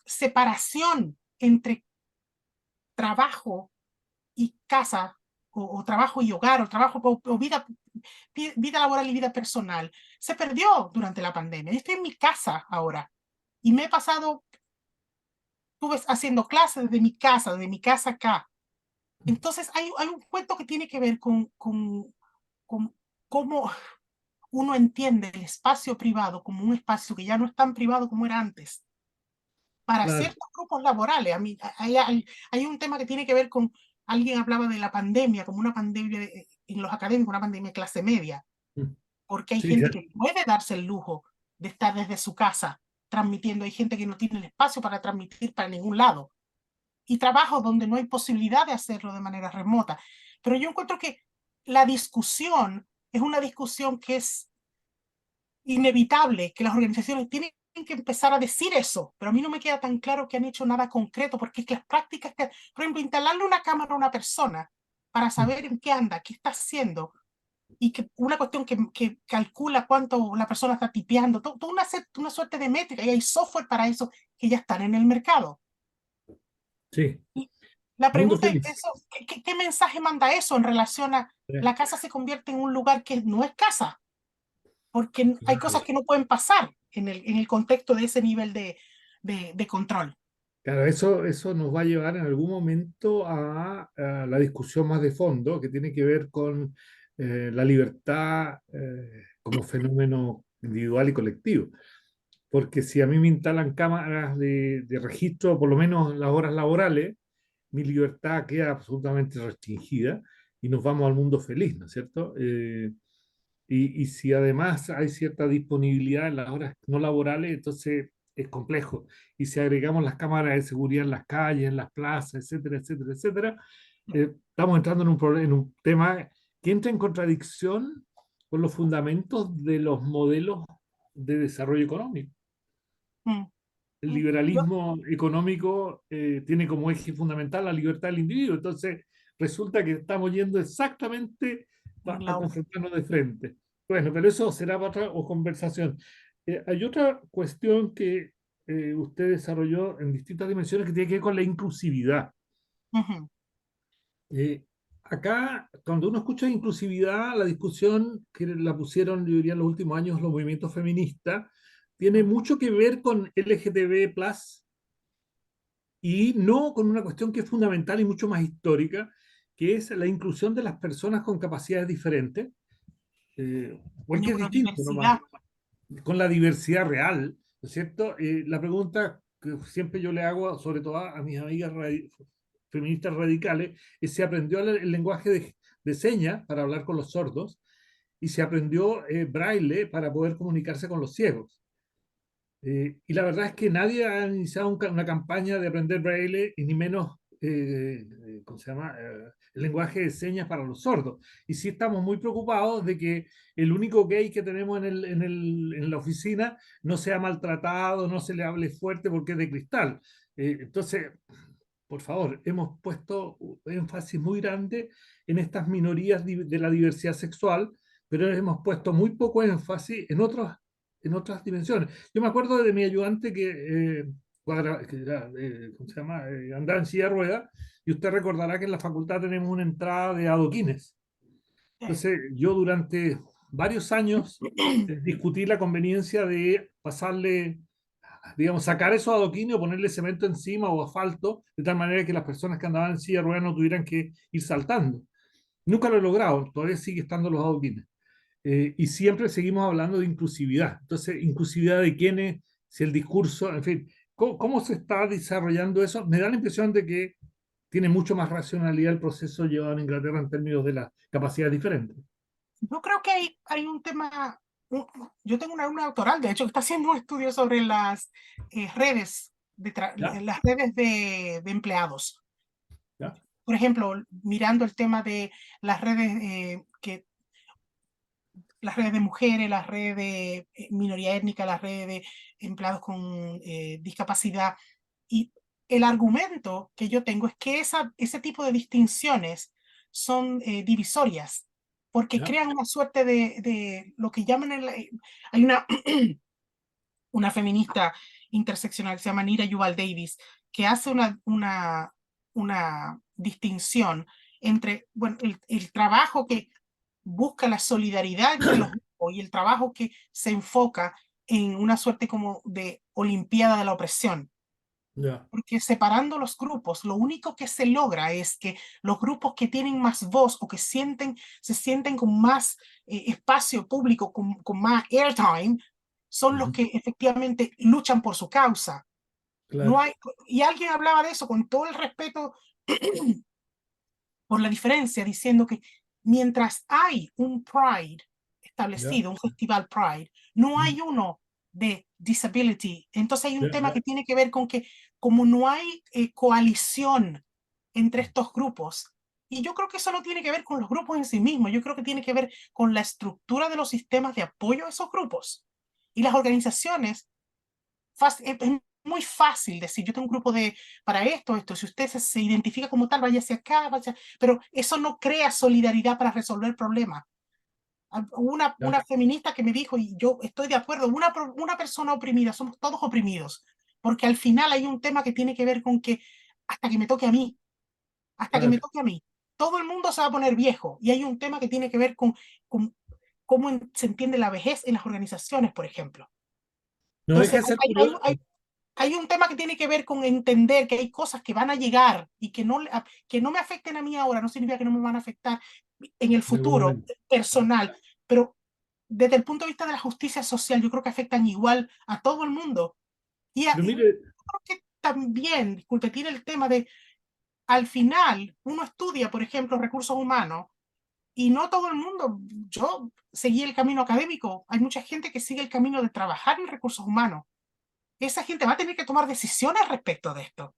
separación entre trabajo y casa, o trabajo y hogar, o trabajo o vida laboral y vida personal, se perdió durante la pandemia. Yo estoy en mi casa ahora y me he pasado, estuve haciendo clases desde mi casa acá. Entonces hay un cuento que tiene que ver con cómo uno entiende el espacio privado como un espacio que ya no es tan privado como era antes para claro. ciertos grupos laborales. A mí, hay un tema que tiene que ver con, alguien hablaba de la pandemia como una pandemia en los académicos, una pandemia de clase media, Mm, porque hay sí, gente que puede darse el lujo de estar desde su casa transmitiendo, hay gente que no tiene el espacio para transmitir para ningún lado, y trabajos donde no hay posibilidad de hacerlo de manera remota. Pero yo encuentro que la discusión es una discusión que es inevitable, que las organizaciones tienen que empezar a decir eso, pero a mí no me queda tan claro que han hecho nada concreto, porque es que las prácticas, por ejemplo, instalarle una cámara a una persona para mm, saber en qué anda, qué está haciendo, y que una cuestión que calcula cuánto la persona está tipeando, toda una suerte de métrica, y hay software para eso que ya están en el mercado. sí, Y la mundo pregunta es, feliz. eso, ¿qué mensaje manda eso en relación a Eh, la casa se convierte en un lugar que no es casa? Porque hay Claro. cosas que no pueden pasar en el contexto de ese nivel de control. Claro, eso nos va a llevar en algún momento a la discusión más de fondo que tiene que ver con la libertad como fenómeno individual y colectivo. Porque si a mí me instalan cámaras de registro, por lo menos las horas laborales, mi libertad queda absolutamente restringida y nos vamos al mundo feliz, ¿no es cierto? Y si además hay cierta disponibilidad en las horas no laborales, entonces es complejo. Y si agregamos las cámaras de seguridad en las calles, en las plazas, etcétera, etcétera, etcétera, estamos entrando en un tema que entra en contradicción con los fundamentos de los modelos de desarrollo económico. Mm. el Yo, liberalismo económico tiene como eje fundamental la libertad del individuo. Entonces, resulta que estamos yendo exactamente en a la confrontarnos de frente. Bueno, pero eso será para otra conversación. Hay otra cuestión que usted desarrolló en distintas dimensiones que tiene que ver con la inclusividad. Ujú, Eh, Acá, cuando uno escucha inclusividad, la discusión que la pusieron, yo diría, en los últimos años los movimientos feministas, tiene ujú. mucho que ver con LGTB+, y no con una cuestión que es fundamental y mucho más histórica, que es la inclusión de las personas con capacidades diferentes, cualquier distinto nomás, Neurodiversidad. con la diversidad real, ¿no es cierto? La pregunta que siempre yo le hago, sobre todo a mis amigas feministas radicales, es si aprendió el lenguaje de señas para hablar con los sordos y se aprendió braille para poder comunicarse con los ciegos. Y la verdad es que nadie ha iniciado una campaña de aprender braille y ni menos, ¿cómo se llama? El lenguaje de señas para los sordos. Y sí estamos muy preocupados de que el único gay que tenemos en la oficina no sea maltratado, no se le hable fuerte porque es de cristal. Entonces, por favor, hemos puesto énfasis muy grande en estas minorías de la diversidad sexual, pero hemos puesto muy poco énfasis en otras dimensiones. Yo me acuerdo de mi ayudante que era, ¿cómo se llama? Andaba en silla de ruedas, y usted recordará que en la facultad tenemos una entrada de adoquines. Entonces, yo durante varios años discutí la conveniencia de pasarle, digamos, sacar esos adoquines o ponerle cemento encima o asfalto, de tal manera que las personas que andaban en silla de ruedas no tuvieran que ir saltando. Nunca lo he logrado, todavía sigue estando los adoquines. Y siempre seguimos hablando de inclusividad. Entonces, inclusividad de quiénes, si el discurso, en fin, ¿cómo se está desarrollando eso? Me da la impresión de que tiene mucho más racionalidad el proceso llevado en Inglaterra en términos de las capacidades diferentes. Yo creo que hay un tema, yo tengo una doctoral, de hecho, que está haciendo un estudio sobre las redes, ¿Ya? las redes de empleados. ¿Ya? Por ejemplo, mirando el tema de las redes las redes de mujeres, las redes de minoría étnica, las redes de empleados con discapacidad. Y el argumento que yo tengo es que ese tipo de distinciones son divisorias, porque ¿Ya? crean una suerte de lo que llaman hay una feminista interseccional que se llama Nira Yuval Davis, que hace una distinción entre bueno, el trabajo que busca la solidaridad entre los grupos y el trabajo que se enfoca en una suerte como de olimpiada de la opresión. ¿Ya? Porque separando los grupos, lo único que se logra es que los grupos que tienen más voz o que se sienten con más espacio público, con más airtime, son los Ujú. que efectivamente luchan por su causa. No Claro. hay, y alguien hablaba de eso con todo el respeto por la diferencia, diciendo que mientras hay un Pride ¿Ya? establecido, un festival Pride, no Mm. hay uno de disability. Entonces hay un ¿Ya? tema ¿Ya? que tiene que ver con que como no hay coalición entre estos grupos, y yo creo que eso no tiene que ver con los grupos en sí mismos, yo creo que tiene que ver con la estructura de los sistemas de apoyo a esos grupos. Y las organizaciones es muy fácil decir, yo tengo un grupo para esto, si usted se identifica como tal, vaya hacia acá, pero eso no crea solidaridad para resolver problemas. ¿Ya? Una feminista que me dijo, y yo estoy de acuerdo, una persona oprimida, somos todos oprimidos, porque al final hay un tema que tiene que ver con que hasta que me toque a mí, hasta que me Claro. toque a mí, todo el mundo se va a poner viejo, y hay un tema que tiene que ver con cómo se entiende la vejez en las organizaciones, por ejemplo. No deja Entonces, de ser curioso. hay un tema que tiene que ver con entender que hay cosas que van a llegar y que no me afecten a mí ahora, no significa que no me van a afectar en el En algún futuro momento. personal, pero desde el punto de vista de la justicia social, yo creo que afectan igual a todo el mundo. Pero Y mire, creo que también, disculpe, tiene el tema de, al final, uno estudia, por ejemplo, recursos humanos, y no todo el mundo, yo seguí el camino académico, hay mucha gente que sigue el camino de trabajar en recursos humanos. Esa gente va a tener que tomar decisiones respecto de esto.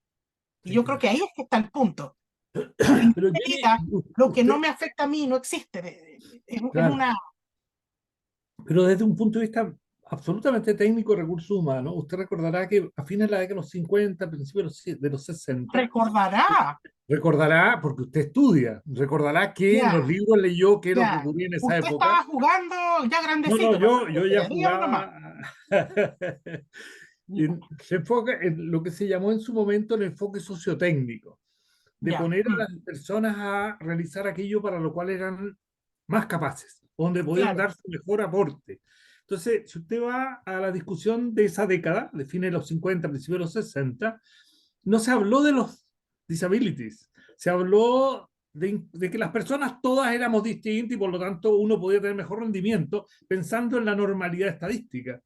Y sí, yo creo claro. que ahí es que está el punto. En Pero Jenny, realidad, lo que no usted, me afecta a mí no existe. Es claro, una... pero desde un punto de vista absolutamente técnico de recursos humanos. Usted recordará que a fines de la década de los 50, principios de los 60, Recordará. recordará, porque usted estudia, recordará que en los Ya, libros leyó qué es lo que ya. ocurría en esa Usted época. estaba jugando ya No, no, grandecito, yo ya digamos nomás. jugaba. Se enfoca en lo que se llamó en su momento el enfoque sociotécnico, de Ya, poner a las personas a realizar aquello para lo cual eran más capaces, donde podían claro. dar su mejor aporte. Entonces, si usted va a la discusión de esa década, de fines de los 50, principios de los 60, no se habló de los disabilities, se habló de que las personas todas éramos distintas y por lo tanto uno podía tener mejor rendimiento pensando en la normalidad estadística.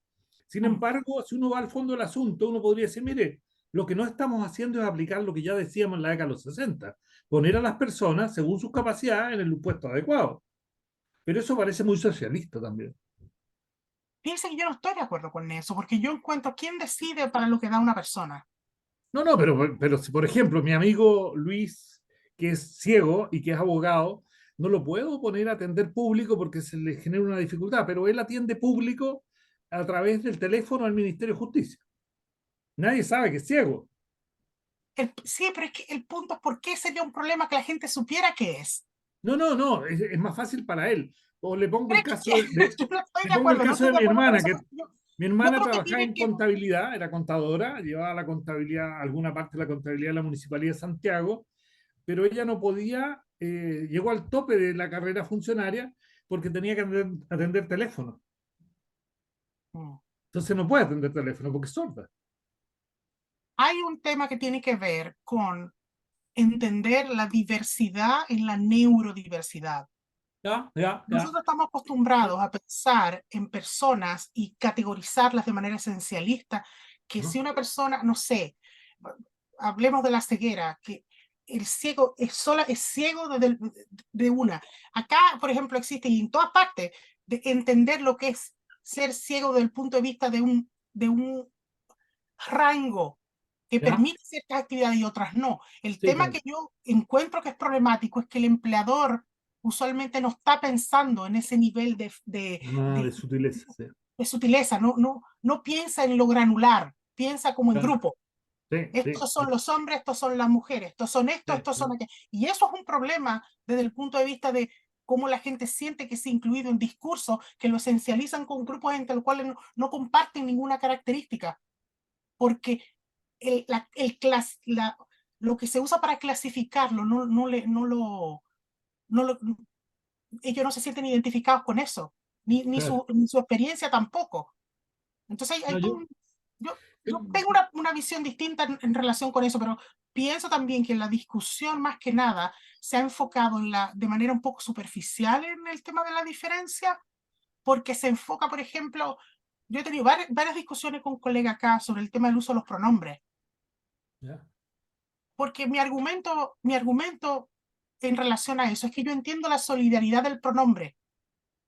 Sin Mm. embargo, si uno va al fondo del asunto, uno podría decir, mire, lo que no estamos haciendo es aplicar lo que ya decíamos en la década de los 60, poner a las personas según sus capacidades en el puesto adecuado. Pero eso parece muy socialista también. Piensa que yo no estoy de acuerdo con eso, porque yo encuentro quién decide para lo que da una persona. No, no, pero si por ejemplo mi amigo Luis, que es ciego y que es abogado, no lo puedo poner a atender público porque se le genera una dificultad, pero él atiende público a través del teléfono al Ministerio de Justicia. Nadie sabe que es ciego. Sí, pero es que el punto es por qué sería un problema que la gente supiera qué es. No, no, no, es más fácil para él. O le pongo Pero el es que caso yo no estoy le de pongo el acuerdo, no caso estoy de de mi acuerdo con hermana, eso, que porque mi yo hermana creo que trabajaba tiene en que... contabilidad, era contadora, llevaba la contabilidad, alguna parte de la contabilidad de la Municipalidad de Santiago, pero ella no podía, llegó al tope de la carrera funcionaria porque tenía que atender teléfono. Mm. Entonces no puede atender teléfono porque es sorda. Hay un tema que tiene que ver con entender la diversidad en la neurodiversidad. Ya, ya, ya. Nosotros estamos acostumbrados a pensar en personas y categorizarlas de manera esencialista, que si ¿No? una persona, no sé, hablemos de la ceguera, que el ciego es ciego de una. Acá, por ejemplo, existe, y en todas partes, de entender lo que es ser ciego desde el punto de vista de un rango que ¿Ya? permite ciertas actividades y otras no. El Sí, tema claro. que yo encuentro que es problemático es que el empleador usualmente no está pensando en ese nivel Ah, de sutileza, sí. de sutileza, no piensa en lo granular, piensa como en Claro. grupo. Sí, sí, Estos son los hombres, estos son las mujeres, estos son sí, estos sí. son aquellos. Y eso es un problema desde el punto de vista de cómo la gente siente que es incluido en discursos que lo esencializan con grupos entre los cuales no comparten ninguna característica, porque lo que se usa para clasificarlo no lo, ellos no se sienten identificados con eso, Claro. ni su experiencia tampoco. Entonces No, yo eh, tengo una visión distinta en relación con eso, pero pienso también que la discusión más que nada se ha enfocado de manera un poco superficial en el tema de la diferencia, porque se enfoca, por ejemplo, yo he tenido varias discusiones con colegas acá sobre el tema del uso de los pronombres, ya, porque mi argumento en relación a eso es que yo entiendo la solidaridad del pronombre,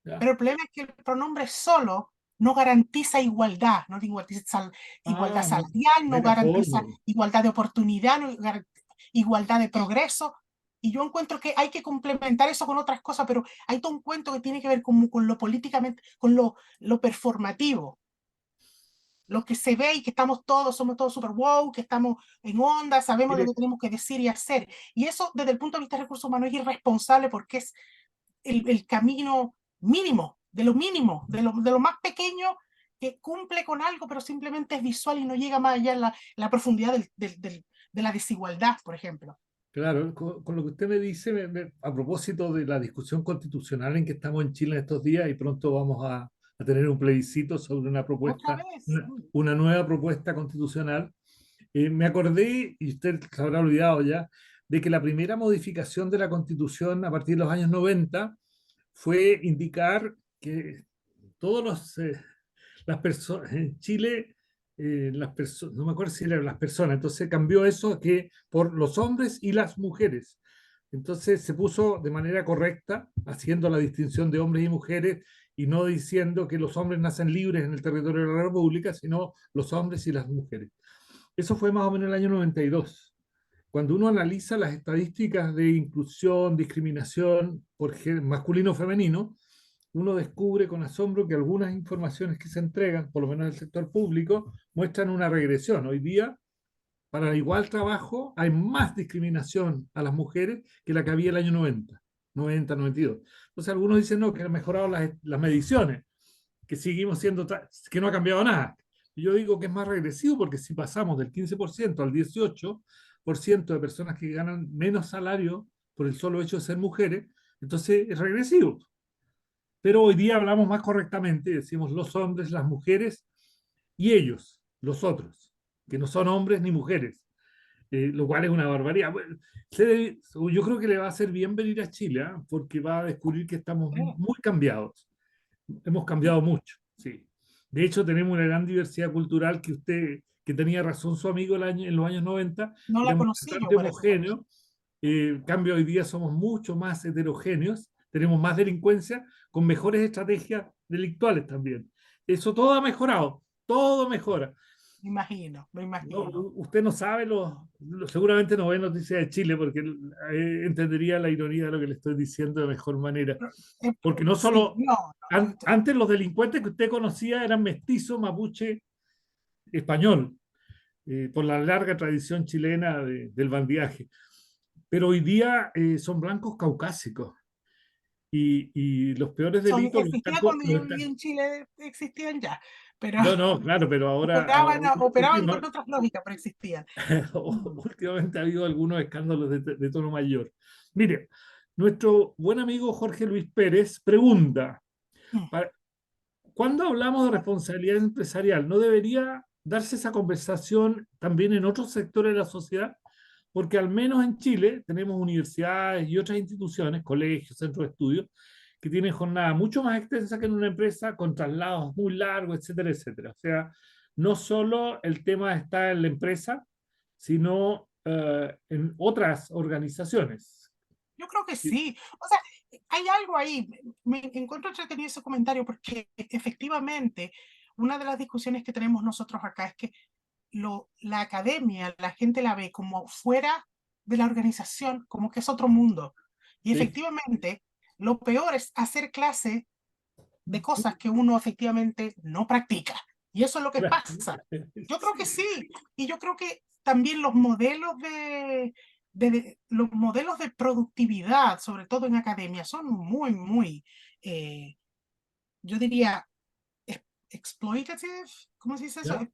ya. pero el problema es que el pronombre solo no garantiza igualdad, no garantiza igualdad Ah, no, salarial, no hay no la garantiza fórmula. igualdad de oportunidad, no igualdad de progreso. Y yo encuentro que hay que complementar eso con otras cosas, pero hay todo un cuento que tiene que ver con lo políticamente, con lo performativo, lo que se ve y que somos todos super wow, que estamos en onda, sabemos lo Mire, que tenemos que decir y hacer. Y eso desde el punto de vista de recursos humanos es irresponsable porque es el camino mínimo, de lo más pequeño que cumple con algo, pero simplemente es visual y no llega más allá en la profundidad de la desigualdad, por ejemplo. claro, con lo que usted me dice, a propósito de la discusión constitucional en que estamos en Chile en estos días y pronto vamos a tener un plebiscito sobre una Otra propuesta, vez. una nueva propuesta constitucional, me acordé, y usted se habrá olvidado ya, de que la primera modificación de la Constitución a partir de los años 90 fue indicar que todos las personas en Chile, las personas, no me acuerdo si eran las personas, entonces cambió eso a que por los hombres y las mujeres. Entonces se puso de manera correcta, haciendo la distinción de hombres y mujeres y no diciendo que los hombres nacen libres en el territorio de la República, sino los hombres y las mujeres. Eso fue más o menos en el año 92. Cuando uno analiza las estadísticas de inclusión, discriminación por masculino o femenino, uno descubre con asombro que algunas informaciones que se entregan, por lo menos en el sector público, muestran una regresión. Hoy día, para el igual trabajo, hay más discriminación a las mujeres que la que había el año 92. Entonces algunos dicen, no, que han mejorado las mediciones, que seguimos siendo, que no ha cambiado nada. Y yo digo que es más regresivo porque si pasamos del 15% al 18% de personas que ganan menos salario por el solo hecho de ser mujeres, entonces es regresivo. Pero hoy día hablamos más correctamente, decimos los hombres, las mujeres y ellos, los otros, que no son hombres ni mujeres, lo cual es una barbaridad. Bueno, yo creo que le va a hacer bien venir a Chile, ¿eh? Porque va a descubrir que estamos muy cambiados. Hemos cambiado mucho, sí. De hecho, tenemos una gran diversidad cultural que tenía razón su amigo en los años 90, No la éramos conocí yo, bastante por eso. homogéneos. En cambio, hoy día somos mucho más heterogéneos, tenemos más delincuencia con mejores estrategias delictuales también. Eso todo ha mejorado, todo mejora. Me imagino, me No, imagino. usted no sabe, seguramente no ve noticias de Chile porque entendería la ironía de lo que le estoy diciendo de mejor manera. Pero, Porque no sí, solo no, no, antes los delincuentes que usted conocía eran mestizo, mapuche, español, por la larga tradición chilena del bandidaje. Pero hoy día son blancos caucásicos y los peores delitos existía cuando yo vivía en Chile, existían ya, pero No, no, claro, pero operaban con otras lógicas, pero existían. Mm, últimamente ha habido algunos escándalos de tono mayor. Mire, nuestro buen amigo Jorge Luis Pérez pregunta, mm. para- ¿cuándo hablamos de responsabilidad empresarial, no debería darse esa conversación también en otros sectores de la sociedad? Porque al menos en Chile tenemos universidades y otras instituciones, colegios, centros de estudios, que tienen jornada mucho más extensa que en una empresa, con traslados muy largos, etcétera, etcétera. O sea, no solo el tema está en la empresa, sino en otras organizaciones. Yo creo que sí. O sea, hay algo ahí. Me encuentro entretenido ese comentario porque efectivamente una de las discusiones que tenemos nosotros acá es que la academia, la gente la ve como fuera de la organización, como que es otro mundo. Y Sí, efectivamente, lo peor es hacer clase de cosas que uno efectivamente no practica. Y eso es lo que claro. pasa. Yo creo que sí. Y yo creo que también los modelos los modelos de productividad, sobre todo en academia, son muy, muy, yo diría, exploitative. ¿Cómo se dice eso? ¿Ya?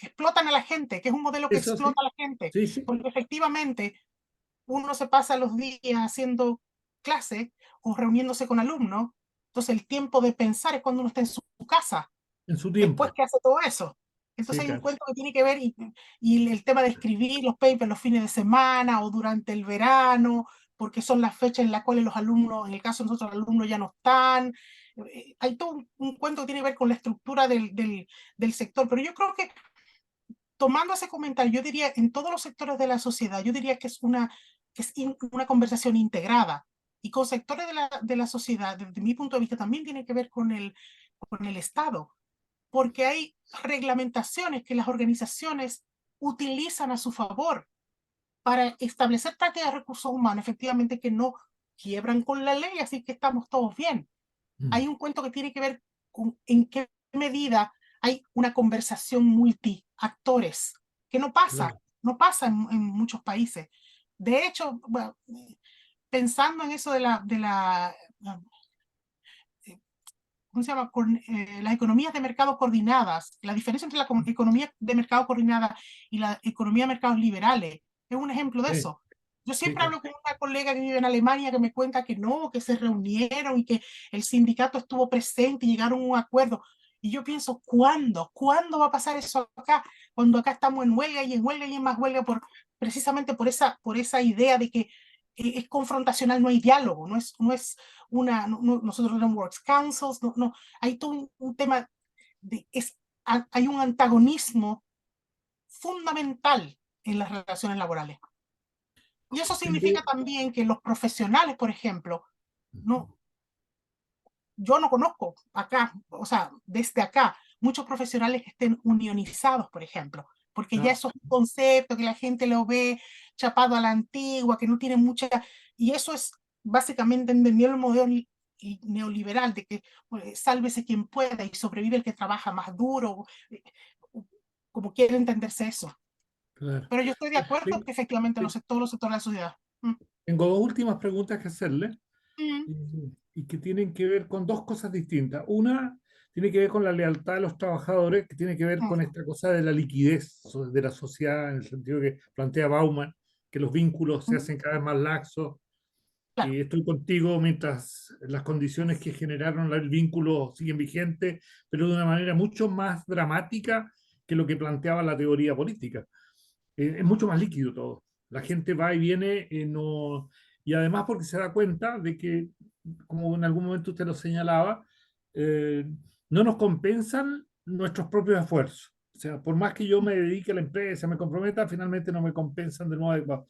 Explotan a la gente, que es un modelo que Eso sí, explota a la gente, sí, sí, porque efectivamente uno se pasa los días haciendo clase o reuniéndose con alumnos, entonces el tiempo de pensar es cuando uno está en su casa, en su después tiempo. que hace todo eso. Entonces Sí, hay un claro. cuento que tiene que ver y el tema de escribir los papers los fines de semana o durante el verano, porque son las fechas en las cuales los alumnos, en el caso de nosotros, los alumnos ya no están. Hay todo un cuento que tiene que ver con la estructura del sector, pero yo creo que tomando ese comentario, yo diría en todos los sectores de la sociedad, yo diría que es una conversación integrada y con sectores de la sociedad, desde mi punto de vista, también tiene que ver con el Estado, porque hay reglamentaciones que las organizaciones utilizan a su favor para establecer prácticas de recursos humanos, efectivamente que no quiebran con la ley, así que estamos todos bien. Mm, Hay un cuento que tiene que ver con en qué medida hay una conversación multi-actores, que claro. no pasa en muchos países. De hecho, bueno, pensando en eso ¿cómo se llama? Las economías de mercado coordinadas, la diferencia entre la economía de mercado coordinada y la economía de mercados liberales, es un ejemplo de Sí, eso. Yo sí, siempre claro. hablo con una colega que vive en Alemania que me cuenta que no, que se reunieron y que el sindicato estuvo presente y llegaron a un acuerdo. Y yo pienso, ¿cuándo? ¿Cuándo va a pasar eso acá? Cuando acá estamos en huelga y en huelga y en más huelga precisamente por esa idea de que es confrontacional, no hay diálogo, no es nosotros tenemos Works Councils, hay todo un tema, hay un antagonismo fundamental en las relaciones laborales. Y eso Tengo, significa también que los profesionales, por ejemplo, no, yo no conozco acá, o sea, desde acá, muchos profesionales que estén unionizados, por ejemplo, porque ya ah, eso es un concepto que la gente lo ve chapado a la antigua, que no tiene mucha, y eso es básicamente entendió el modelo neoliberal de que sálvese quien pueda y sobrevive el que trabaja más duro, como quiere entenderse eso. Claro. Pero yo estoy de acuerdo Ten- que efectivamente ten- todos los sectores de la sociedad. Mm. Tengo dos últimas preguntas que hacerle Mm. y que tienen que ver con dos cosas distintas. Una tiene que ver con la lealtad de los trabajadores, que tiene que ver con Mm. esta cosa de la liquidez de la sociedad, en el sentido que plantea Bauman, que los vínculos se Mm. hacen cada vez más laxos. Claro. Estoy contigo mientras las condiciones que generaron el vínculo siguen vigentes, pero de una manera mucho más dramática que lo que planteaba la teoría política. Es mucho más líquido todo. La gente va y viene, no, y además porque se da cuenta de que, como en algún momento usted lo señalaba, eh, no nos compensan nuestros propios esfuerzos. O sea, por más que yo me dedique a la empresa, me comprometa, finalmente no me compensan de nuevo.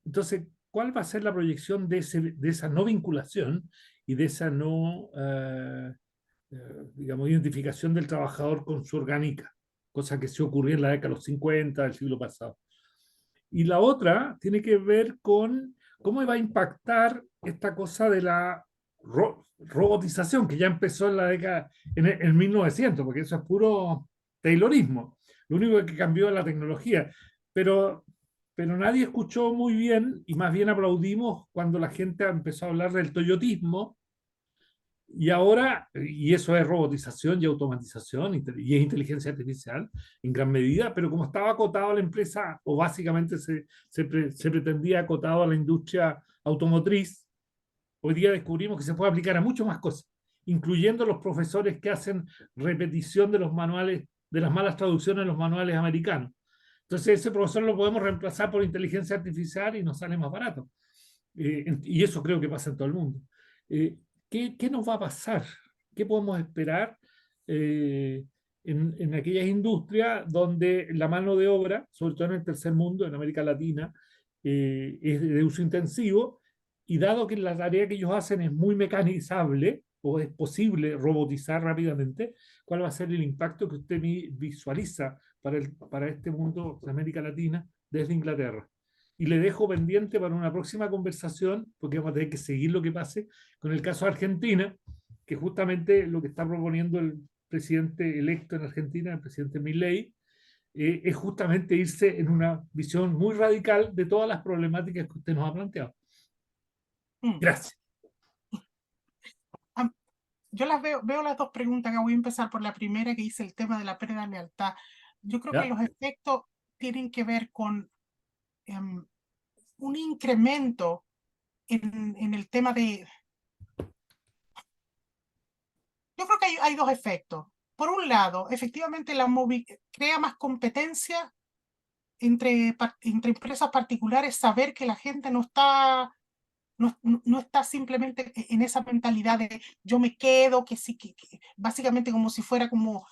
Entonces, ¿cuál va a ser la proyección de esa no vinculación y de esa no, digamos, identificación del trabajador con su orgánica? Cosa que se ocurrió en la década de los 50 del siglo pasado. Y la otra tiene que ver con cómo va a impactar esta cosa de la robotización, que ya empezó en la década, en 1900, porque eso es puro Taylorismo. Lo único que cambió es la tecnología. Pero, pero nadie escuchó muy bien, y más bien aplaudimos cuando la gente empezó a hablar del toyotismo, y ahora, y eso es robotización y automatización y es inteligencia artificial en gran medida, pero como estaba acotado a la empresa, o básicamente se pretendía acotado a la industria automotriz, hoy día descubrimos que se puede aplicar a muchas más cosas, incluyendo los profesores que hacen repetición de los manuales, de las malas traducciones de los manuales americanos. Entonces ese profesor lo podemos reemplazar por inteligencia artificial y nos sale más barato. Y eso creo que pasa en todo el mundo. Eh, ¿Qué nos va a pasar? ¿Qué podemos esperar en aquellas industrias donde la mano de obra, sobre todo en el tercer mundo, en América Latina, es de uso intensivo? Y dado que la tarea que ellos hacen es muy mecanizable o es posible robotizar rápidamente, ¿cuál va a ser el impacto que usted visualiza para este mundo de América Latina desde Inglaterra? Y le dejo pendiente para una próxima conversación, porque vamos a tener que seguir lo que pase con el caso de Argentina, que justamente lo que está proponiendo el presidente electo en Argentina, el presidente Milei, es justamente irse en una visión muy radical de todas las problemáticas que usted nos ha planteado. Mm. Gracias. Am- Yo veo las dos preguntas, que voy a empezar por la primera, que dice el tema de la pérdida de lealtad. Yo creo que ¿Ya? los efectos tienen que ver con un incremento en el tema de... Yo creo que hay dos efectos. Por un lado, efectivamente, crea más competencia entre empresas particulares, saber que la gente no está simplemente en esa mentalidad de yo me quedo, que sí, que básicamente como si fuera como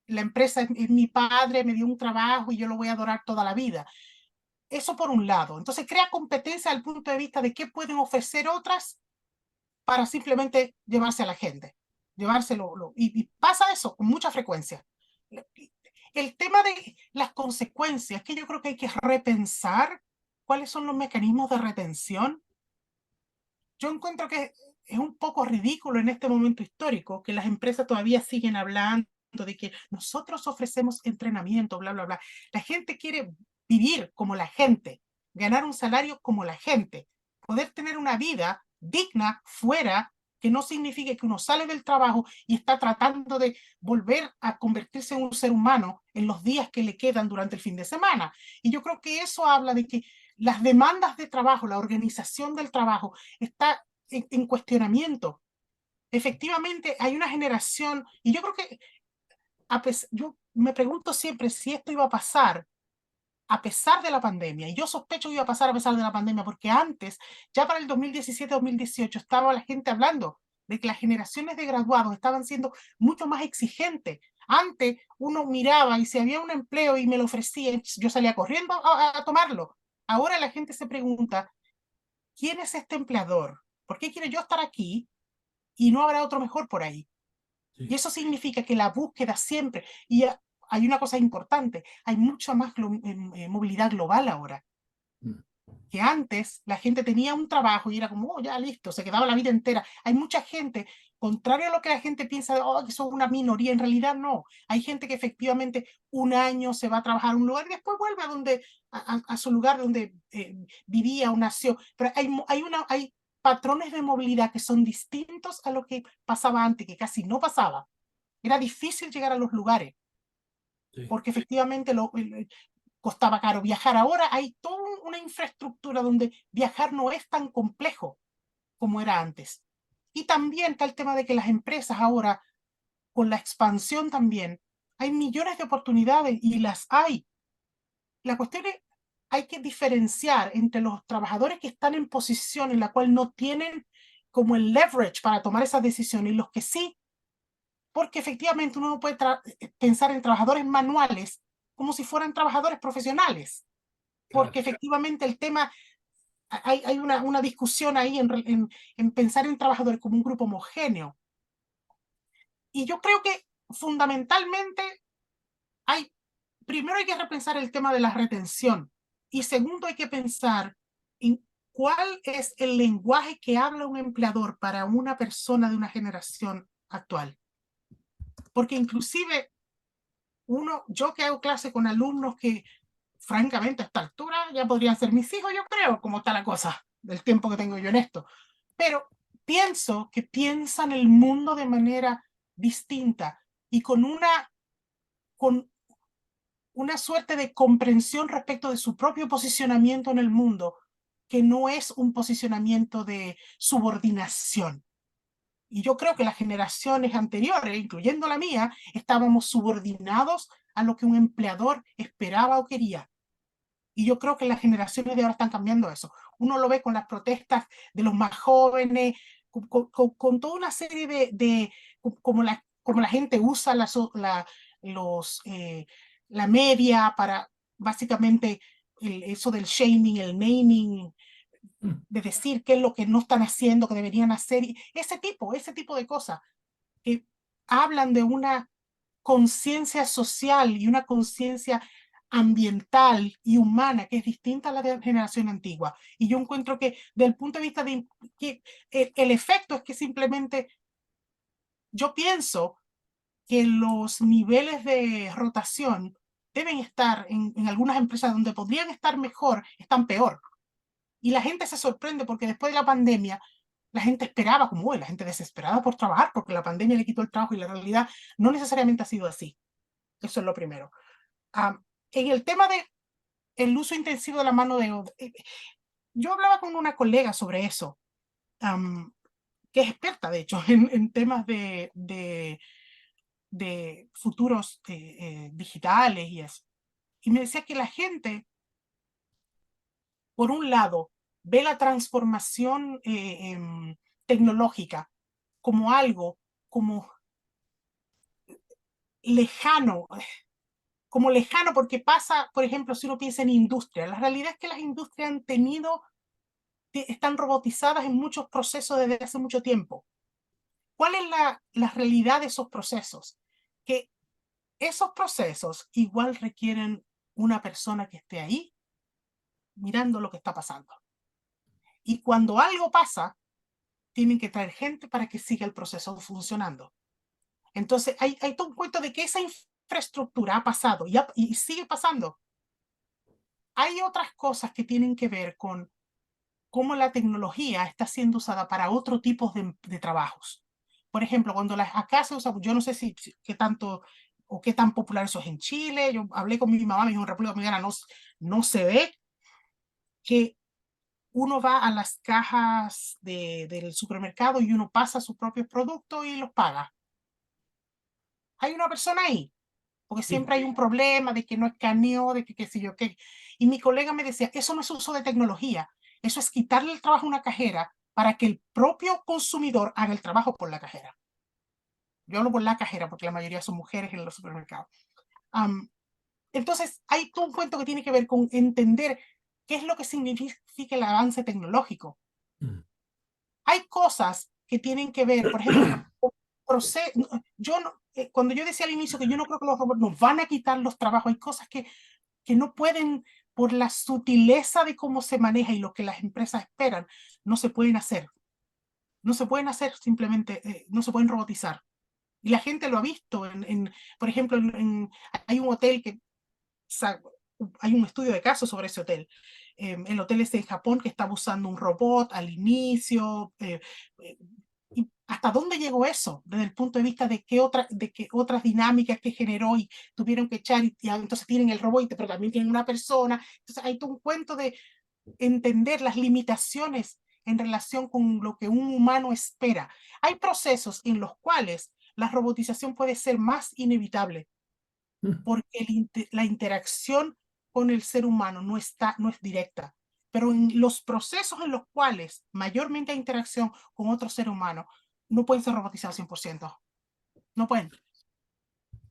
la empresa es mi padre, me dio un trabajo y yo lo voy a adorar toda la vida. Eso por un lado. Entonces crea competencia desde el punto de vista de qué pueden ofrecer otras para simplemente llevarse a la gente, llevárselo. Y pasa eso con mucha frecuencia. El tema de las consecuencias, que yo creo que hay que repensar cuáles son los mecanismos de retención. Yo encuentro que es un poco ridículo en este momento histórico que las empresas todavía siguen hablando de que nosotros ofrecemos entrenamiento, bla, bla, bla. La gente quiere vivir como la gente, ganar un salario como la gente, poder tener una vida digna fuera, que no signifique que uno sale del trabajo y está tratando de volver a convertirse en un ser humano en los días que le quedan durante el fin de semana. Y yo creo que eso habla de que las demandas de trabajo, la organización del trabajo está en cuestionamiento. Efectivamente, hay una generación, y yo creo que yo me pregunto siempre si esto iba a pasar a pesar de la pandemia, y yo sospecho que iba a pasar a pesar de la pandemia, porque antes, ya para el 2017-2018, estaba la gente hablando de que las generaciones de graduados estaban siendo mucho más exigentes. Antes uno miraba y si había un empleo y me lo ofrecían, yo salía corriendo a tomarlo. Ahora la gente se pregunta, ¿quién es este empleador? ¿Por qué quiero yo estar aquí y no habrá otro mejor por ahí? Y Sí. eso significa que la búsqueda siempre, y hay una cosa importante, hay mucha más movilidad global ahora. Mm. que antes la gente tenía un trabajo y era como, oh, ya listo, se quedaba la vida entera. Hay mucha gente, contrario a lo que la gente piensa, oh, que son una minoría, en realidad no. Hay gente que efectivamente un año se va a trabajar a un lugar y después vuelve a, donde, a su lugar donde vivía o nació. Pero hay patrones de movilidad que son distintos a lo que pasaba antes, que casi no pasaba. Era difícil llegar a los lugares, Sí, porque efectivamente costaba caro viajar. Ahora hay toda una infraestructura donde viajar no es tan complejo como era antes. Y también está el tema de que las empresas ahora, con la expansión también, hay millones de oportunidades y las hay. La cuestión es, hay que diferenciar entre los trabajadores que están en posición en la cual no tienen como el leverage para tomar esas decisiones y los que sí, porque efectivamente uno no puede pensar en trabajadores manuales como si fueran trabajadores profesionales, claro. porque efectivamente el tema, hay una discusión ahí en pensar en trabajadores como un grupo homogéneo. Y yo creo que fundamentalmente hay, primero hay que repensar el tema de la retención y segundo hay que pensar en cuál es el lenguaje que habla un empleador para una persona de una generación actual. Porque inclusive yo que hago clase con alumnos que francamente a esta altura ya podrían ser mis hijos, yo creo, como está la cosa del tiempo que tengo yo en esto. Pero pienso que piensan el mundo de manera distinta y con una suerte de comprensión respecto de su propio posicionamiento en el mundo, que no es un posicionamiento de subordinación. Y yo creo que las generaciones anteriores, incluyendo la mía, estábamos subordinados a lo que un empleador esperaba o quería. Y yo creo que las generaciones de ahora están cambiando eso. Uno lo ve con las protestas de los más jóvenes, con toda una serie como la gente usa la media para básicamente eso del shaming, el naming, Mm. de decir qué es lo que no están haciendo, que deberían hacer, y ese tipo de cosas que hablan de una conciencia social y una conciencia ambiental y humana que es distinta a la de la generación antigua. Y yo encuentro que del punto de vista de que el efecto es que simplemente yo pienso que los niveles de rotación deben estar en algunas empresas donde podrían estar mejor, están peor. Y la gente se sorprende porque después de la pandemia, la gente esperaba, como hoy, la gente desesperada por trabajar porque la pandemia le quitó el trabajo y la realidad no necesariamente ha sido así. Eso es lo primero. En el tema de el uso intensivo de la mano de obra, yo hablaba con una colega sobre eso, que es experta, de hecho, en temas de futuros digitales y eso. Y me decía que la gente, por un lado, ve la transformación tecnológica como algo como lejano, porque pasa, por ejemplo, si uno piensa en industria, la realidad es que las industrias están robotizadas en muchos procesos desde hace mucho tiempo. ¿Cuál es la realidad de esos procesos? Que esos procesos igual requieren una persona que esté ahí mirando lo que está pasando. Y cuando algo pasa, tienen que traer gente para que siga el proceso funcionando. Entonces, hay todo un cuento de que esa infraestructura ha pasado y sigue pasando. Hay otras cosas que tienen que ver con cómo la tecnología está siendo usada para otro tipo de trabajos. Por ejemplo, cuando acá se usa, yo no sé qué tanto o qué tan popular eso es en Chile. Yo hablé con mi mamá, me dijo en República Dominicana no se ve que uno va a las cajas del supermercado y uno pasa sus propios productos y los paga. Hay una persona ahí, porque Sí. siempre hay un problema de que no escaneó, de que qué sé yo qué. Y mi colega me decía, eso no es uso de tecnología, eso es quitarle el trabajo a una cajera para que el propio consumidor haga el trabajo por la cajera. Yo hablo por la cajera porque la mayoría son mujeres en los supermercados. Um, entonces, hay todo un cuento que tiene que ver con entender qué es lo que significa el avance tecnológico. Mm. Hay cosas que tienen que ver, por ejemplo, cuando yo decía al inicio que yo no creo que los robots nos van a quitar los trabajos, hay cosas que no pueden por la sutileza de cómo se maneja y lo que las empresas esperan, no se pueden hacer. No se pueden hacer simplemente, no se pueden robotizar. Y la gente lo ha visto. Por ejemplo, hay un hotel que hay un estudio de caso sobre ese hotel. El hotel es en Japón que estaba usando un robot al inicio. ¿Y hasta dónde llegó eso? Desde el punto de vista de qué otras dinámicas que generó y tuvieron que echar, y entonces tienen el robot, pero también tienen una persona. Entonces hay todo un cuento de entender las limitaciones en relación con lo que un humano espera. Hay procesos en los cuales la robotización puede ser más inevitable porque la interacción con el ser humano no es directa. Pero en los procesos en los cuales mayormente hay interacción con otro ser humano, no pueden ser robotizados 100%. No pueden.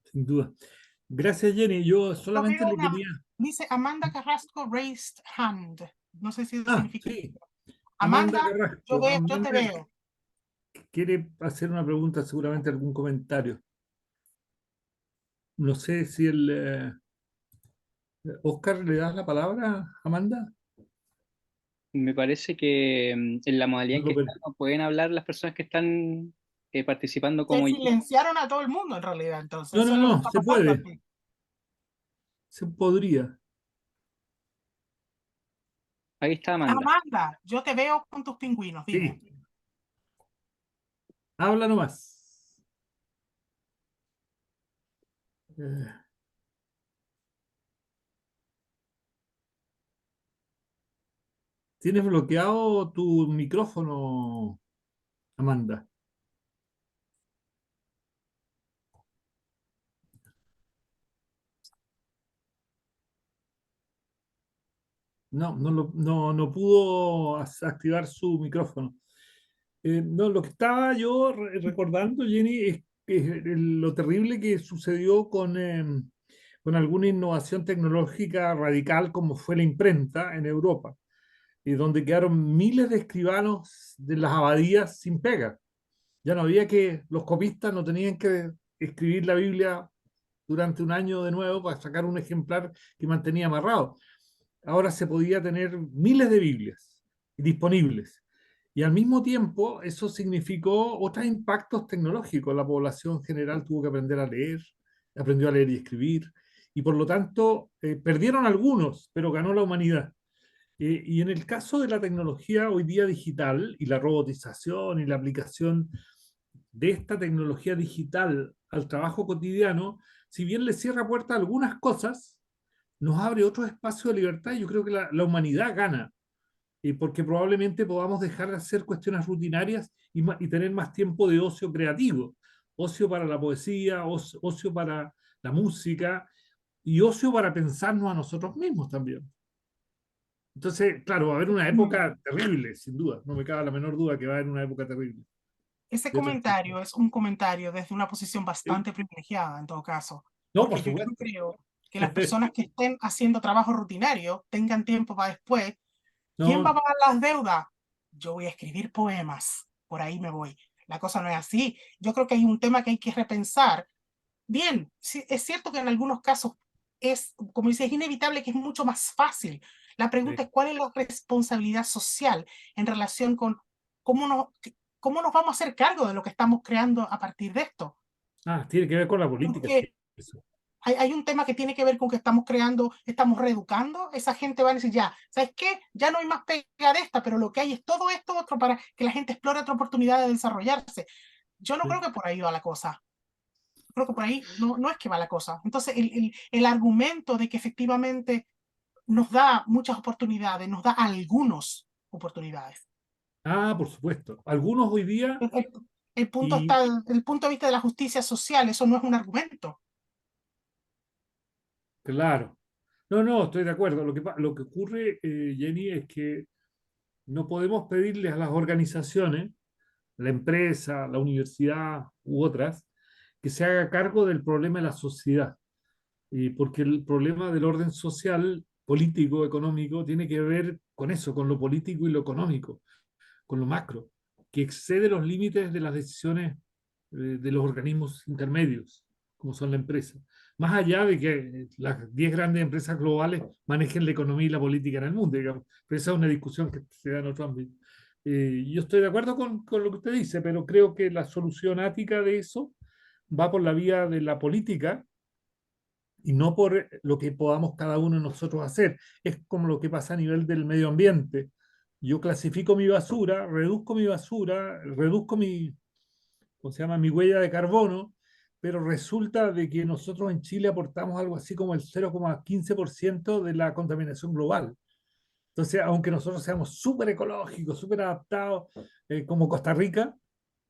Sin duda. Gracias, Jenny. Yo Yo solamente veo le quería... dice Amanda Carrasco raised hand. No sé si eso Ah, significa. sí. Amanda Amanda, Carrasco. yo te Amanda veo. quiere hacer una pregunta, seguramente algún comentario. No sé si Oscar le das la palabra a Amanda. Me parece que en la modalidad No en que lo están, ver- no pueden hablar las personas que están participando Se como yo. silenciaron a todo el mundo en realidad, entonces. No, Eso no, es lo que no, está se pasando puede, aquí. se podría. Ahí está Amanda. Amanda, yo te veo con tus pingüinos, dime. Sí, habla nomás. Eh, Tienes bloqueado tu micrófono, Amanda. No, no pudo activar su micrófono. No, lo que estaba yo recordando, Jenny, es lo terrible que sucedió con alguna innovación tecnológica radical como fue la imprenta en Europa, y donde quedaron miles de escribanos de las abadías sin pega. Ya no había que, los copistas no tenían que escribir la Biblia durante un año de nuevo para sacar un ejemplar que mantenía amarrado. Ahora se podía tener miles de Biblias disponibles. Y al mismo tiempo, eso significó otros impactos tecnológicos. La población general tuvo que aprender a leer, aprendió a leer y escribir, y por lo tanto, perdieron algunos, pero ganó la humanidad. Y en el caso de la tecnología hoy día digital y la robotización y la aplicación de esta tecnología digital al trabajo cotidiano, si bien le cierra puertas a algunas cosas, nos abre otro espacio de libertad y yo creo que la humanidad gana, porque probablemente podamos dejar de hacer cuestiones rutinarias y tener más tiempo de ocio creativo, ocio para la poesía, ocio para la música y ocio para pensarnos a nosotros mismos también. Entonces, claro, va a haber una Mm. época terrible, sin duda, no me cabe la menor duda que va a haber una época terrible. Ese De comentario es un comentario desde una posición sí. bastante privilegiada, en todo caso, No, por porque yo no supuesto. creo que las personas que estén haciendo trabajo rutinario tengan tiempo para después. ¿Quién va a No, pagar las deudas? Yo voy a escribir poemas, por ahí me voy. La cosa no es así. Yo creo que hay un tema que hay que repensar. Bien, sí, es cierto que en algunos casos es, como dice, es inevitable que es mucho más fácil. La pregunta sí. es cuál es la responsabilidad social en relación con cómo nos, cómo nos vamos a hacer cargo de lo que estamos creando a partir de esto. Ah, tiene que ver con la política, sí. Porque Eso. hay un tema que tiene que ver con que estamos creando, estamos reeducando, esa gente va a decir, ya, ¿sabes qué? Ya no hay más pega de esta, pero lo que hay es todo esto otro para que la gente explore otra oportunidad de desarrollarse. Yo no creo Sí. que por ahí va la cosa. Creo que por ahí no es que va la cosa. Entonces, el argumento de que efectivamente nos da muchas oportunidades, nos da algunas oportunidades. Ah, por supuesto. Algunos hoy día, El, el- el punto y está desde el punto de vista de la justicia social, eso no es un argumento. claro. No, no, estoy de acuerdo. Lo que ocurre, Jenny, es que no podemos pedirle a las organizaciones, la empresa, la universidad u otras, que se haga cargo del problema de la sociedad. Porque el problema del orden social, político, económico, tiene que ver con eso, con lo político y lo económico, con lo macro, que excede los límites de las decisiones de los organismos intermedios. como son las empresas. Más allá de que las 10 grandes empresas globales manejen la economía y la política en el mundo, digamos. Pero esa es una discusión que se da en otro ámbito. Yo estoy de acuerdo con lo que usted dice, pero creo que la solución ática de eso va por la vía de la política y no por lo que podamos cada uno de nosotros hacer. Es como lo que pasa a nivel del medio ambiente. Yo clasifico mi basura, reduzco mi, ¿cómo se llama? Mi huella de carbono, pero resulta de que nosotros en Chile aportamos algo así como el 0,15% de la contaminación global. Entonces, aunque nosotros seamos súper ecológicos, súper adaptados, como Costa Rica,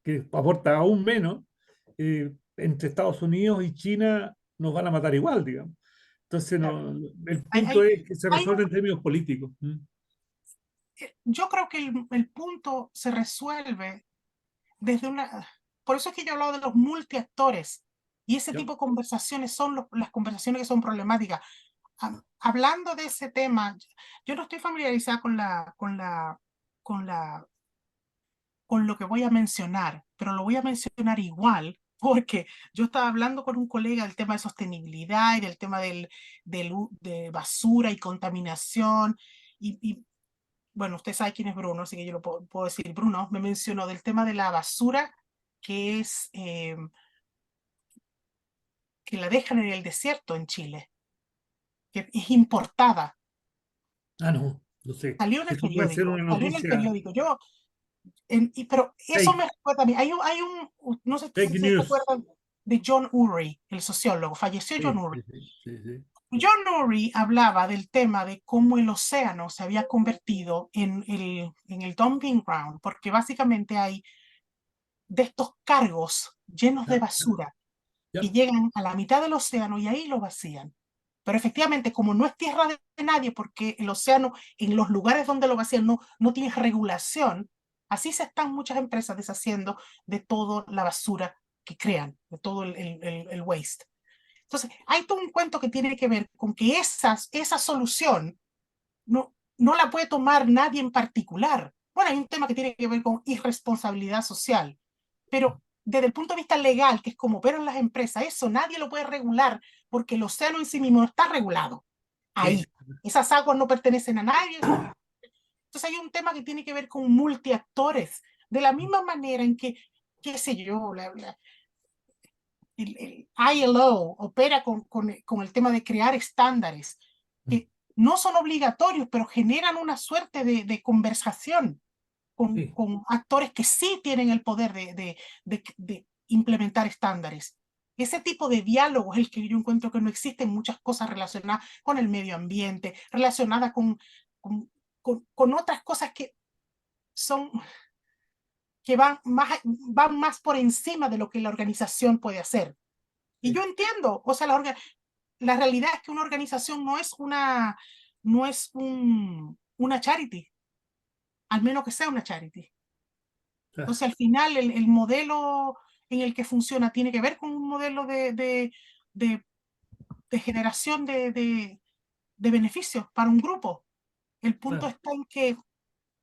que aporta aún menos, entre Estados Unidos y China nos van a matar igual, digamos. Entonces, Claro. no, el Hay, punto hay, es que se hay resuelve en términos políticos. yo creo que el punto se resuelve desde una... Por eso es que yo he hablado de los multiactores y ese ¿Ya? tipo de conversaciones son las conversaciones que son problemáticas. Hablando de ese tema, yo no estoy familiarizada con lo que voy a mencionar, pero lo voy a mencionar igual porque yo estaba hablando con un colega del tema de sostenibilidad y del tema de basura y contaminación y bueno, usted sabe quién es Bruno, así que yo lo puedo decir. Bruno me mencionó del tema de la basura que que la dejan en el desierto en Chile, que es importada. Ah, no, no sé. Salió en el Eso puede ser periódico, una salió en el noticia periódico. Pero eso fake, me recuerda a mí. No sé si fake ustedes se news. acuerdan de John Urry, el sociólogo. Falleció John Sí, Urry. sí, sí, sí, sí. John Urry hablaba del tema de cómo el océano se había convertido en el dumping ground, porque básicamente hay de estos cargos llenos de Ya, basura que ya, llegan a la mitad del océano y ahí lo vacían. Pero efectivamente, como no es tierra de nadie, porque el océano en los lugares donde lo vacían no tiene regulación, así se están muchas empresas deshaciendo de toda la basura que crean, de todo el waste. Entonces, hay todo un cuento que tiene que ver con que esa solución no la puede tomar nadie en particular. Bueno, hay un tema que tiene que ver con irresponsabilidad social, pero desde el punto de vista legal, que es como operan las empresas, eso nadie lo puede regular porque el océano en sí mismo no está regulado. sí. Ahí, esas aguas no pertenecen a nadie. Entonces hay un tema que tiene que ver con multiactores, de la misma manera en que, qué sé yo, el ILO opera con el tema de crear estándares que no son obligatorios, pero generan una suerte de conversación Sí. con actores que sí tienen el poder de implementar estándares. Ese tipo de diálogo es el que yo encuentro que no existen muchas cosas relacionadas con el medio ambiente, relacionadas con otras cosas que son que van más por encima de lo que la organización puede hacer. Y yo Sí. entiendo, o sea, la realidad es que una organización no es una charity, al menos que sea una charity. Ah, Entonces, al final, el modelo en el que funciona tiene que ver con un modelo de, de generación de beneficios para un grupo. El punto ah, está en que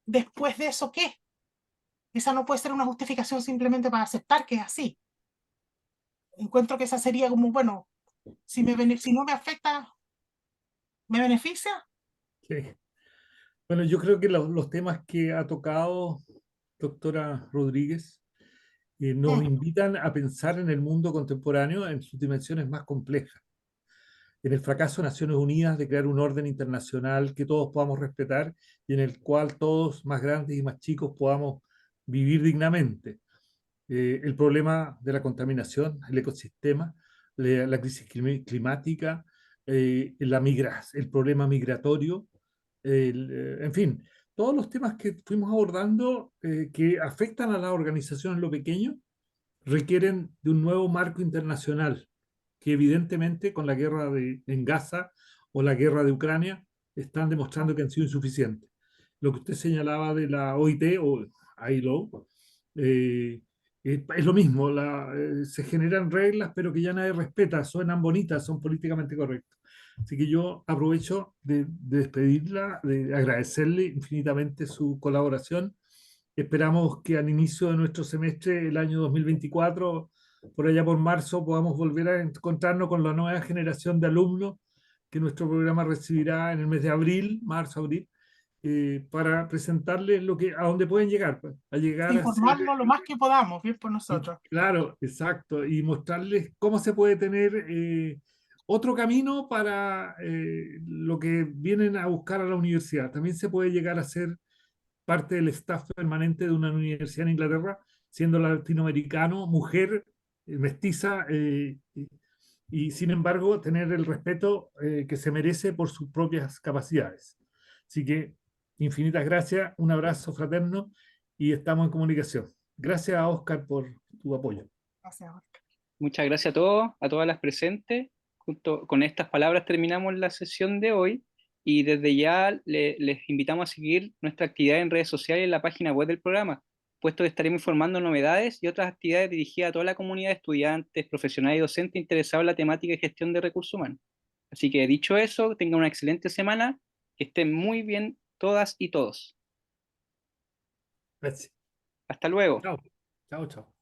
después de eso, ¿qué? Esa no puede ser una justificación simplemente para aceptar que es así. Encuentro que esa sería como, bueno, si no me afecta, ¿me beneficia? sí. Bueno, yo creo que los temas que ha tocado doctora Rodríguez nos Mm, invitan a pensar en el mundo contemporáneo en sus dimensiones más complejas, en el fracaso de Naciones Unidas de crear un orden internacional que todos podamos respetar y en el cual todos, más grandes y más chicos, podamos vivir dignamente. El problema de la contaminación, el ecosistema, la crisis climática, el problema migratorio, en fin, todos los temas que fuimos abordando que afectan a las organizaciones en lo pequeño requieren de un nuevo marco internacional que evidentemente con la guerra en Gaza o la guerra de Ucrania están demostrando que han sido insuficientes. Lo que usted señalaba de la OIT o ILO, es lo mismo, se generan reglas pero que ya nadie respeta, suenan bonitas, son políticamente correctas. Así que yo aprovecho de despedirla, de agradecerle infinitamente su colaboración. Esperamos que al inicio de nuestro semestre, el año 2024, por allá por marzo podamos volver a encontrarnos con la nueva generación de alumnos que nuestro programa recibirá en el mes de abril, marzo, abril, para presentarles a dónde pueden llegar, pues, a llegar a ser, Informarnos lo más que podamos, bien por nosotros. claro, exacto, y mostrarles cómo se puede tener otro camino para lo que vienen a buscar a la universidad. También se puede llegar a ser parte del staff permanente de una universidad en Inglaterra, siendo latinoamericano, mujer, mestiza, y sin embargo tener el respeto que se merece por sus propias capacidades. Así que infinitas gracias, un abrazo fraterno y estamos en comunicación. Gracias a Oscar por tu apoyo. Gracias. Muchas gracias a todos, a todas las presentes. Junto con estas palabras terminamos la sesión de hoy y desde ya les invitamos a seguir nuestra actividad en redes sociales y en la página web del programa, puesto que estaremos informando novedades y otras actividades dirigidas a toda la comunidad de estudiantes, profesionales y docentes interesados en la temática de gestión de recursos humanos. Así que dicho eso, tengan una excelente semana, que estén muy bien todas y todos. Gracias. Hasta luego. Chao, chao, chao.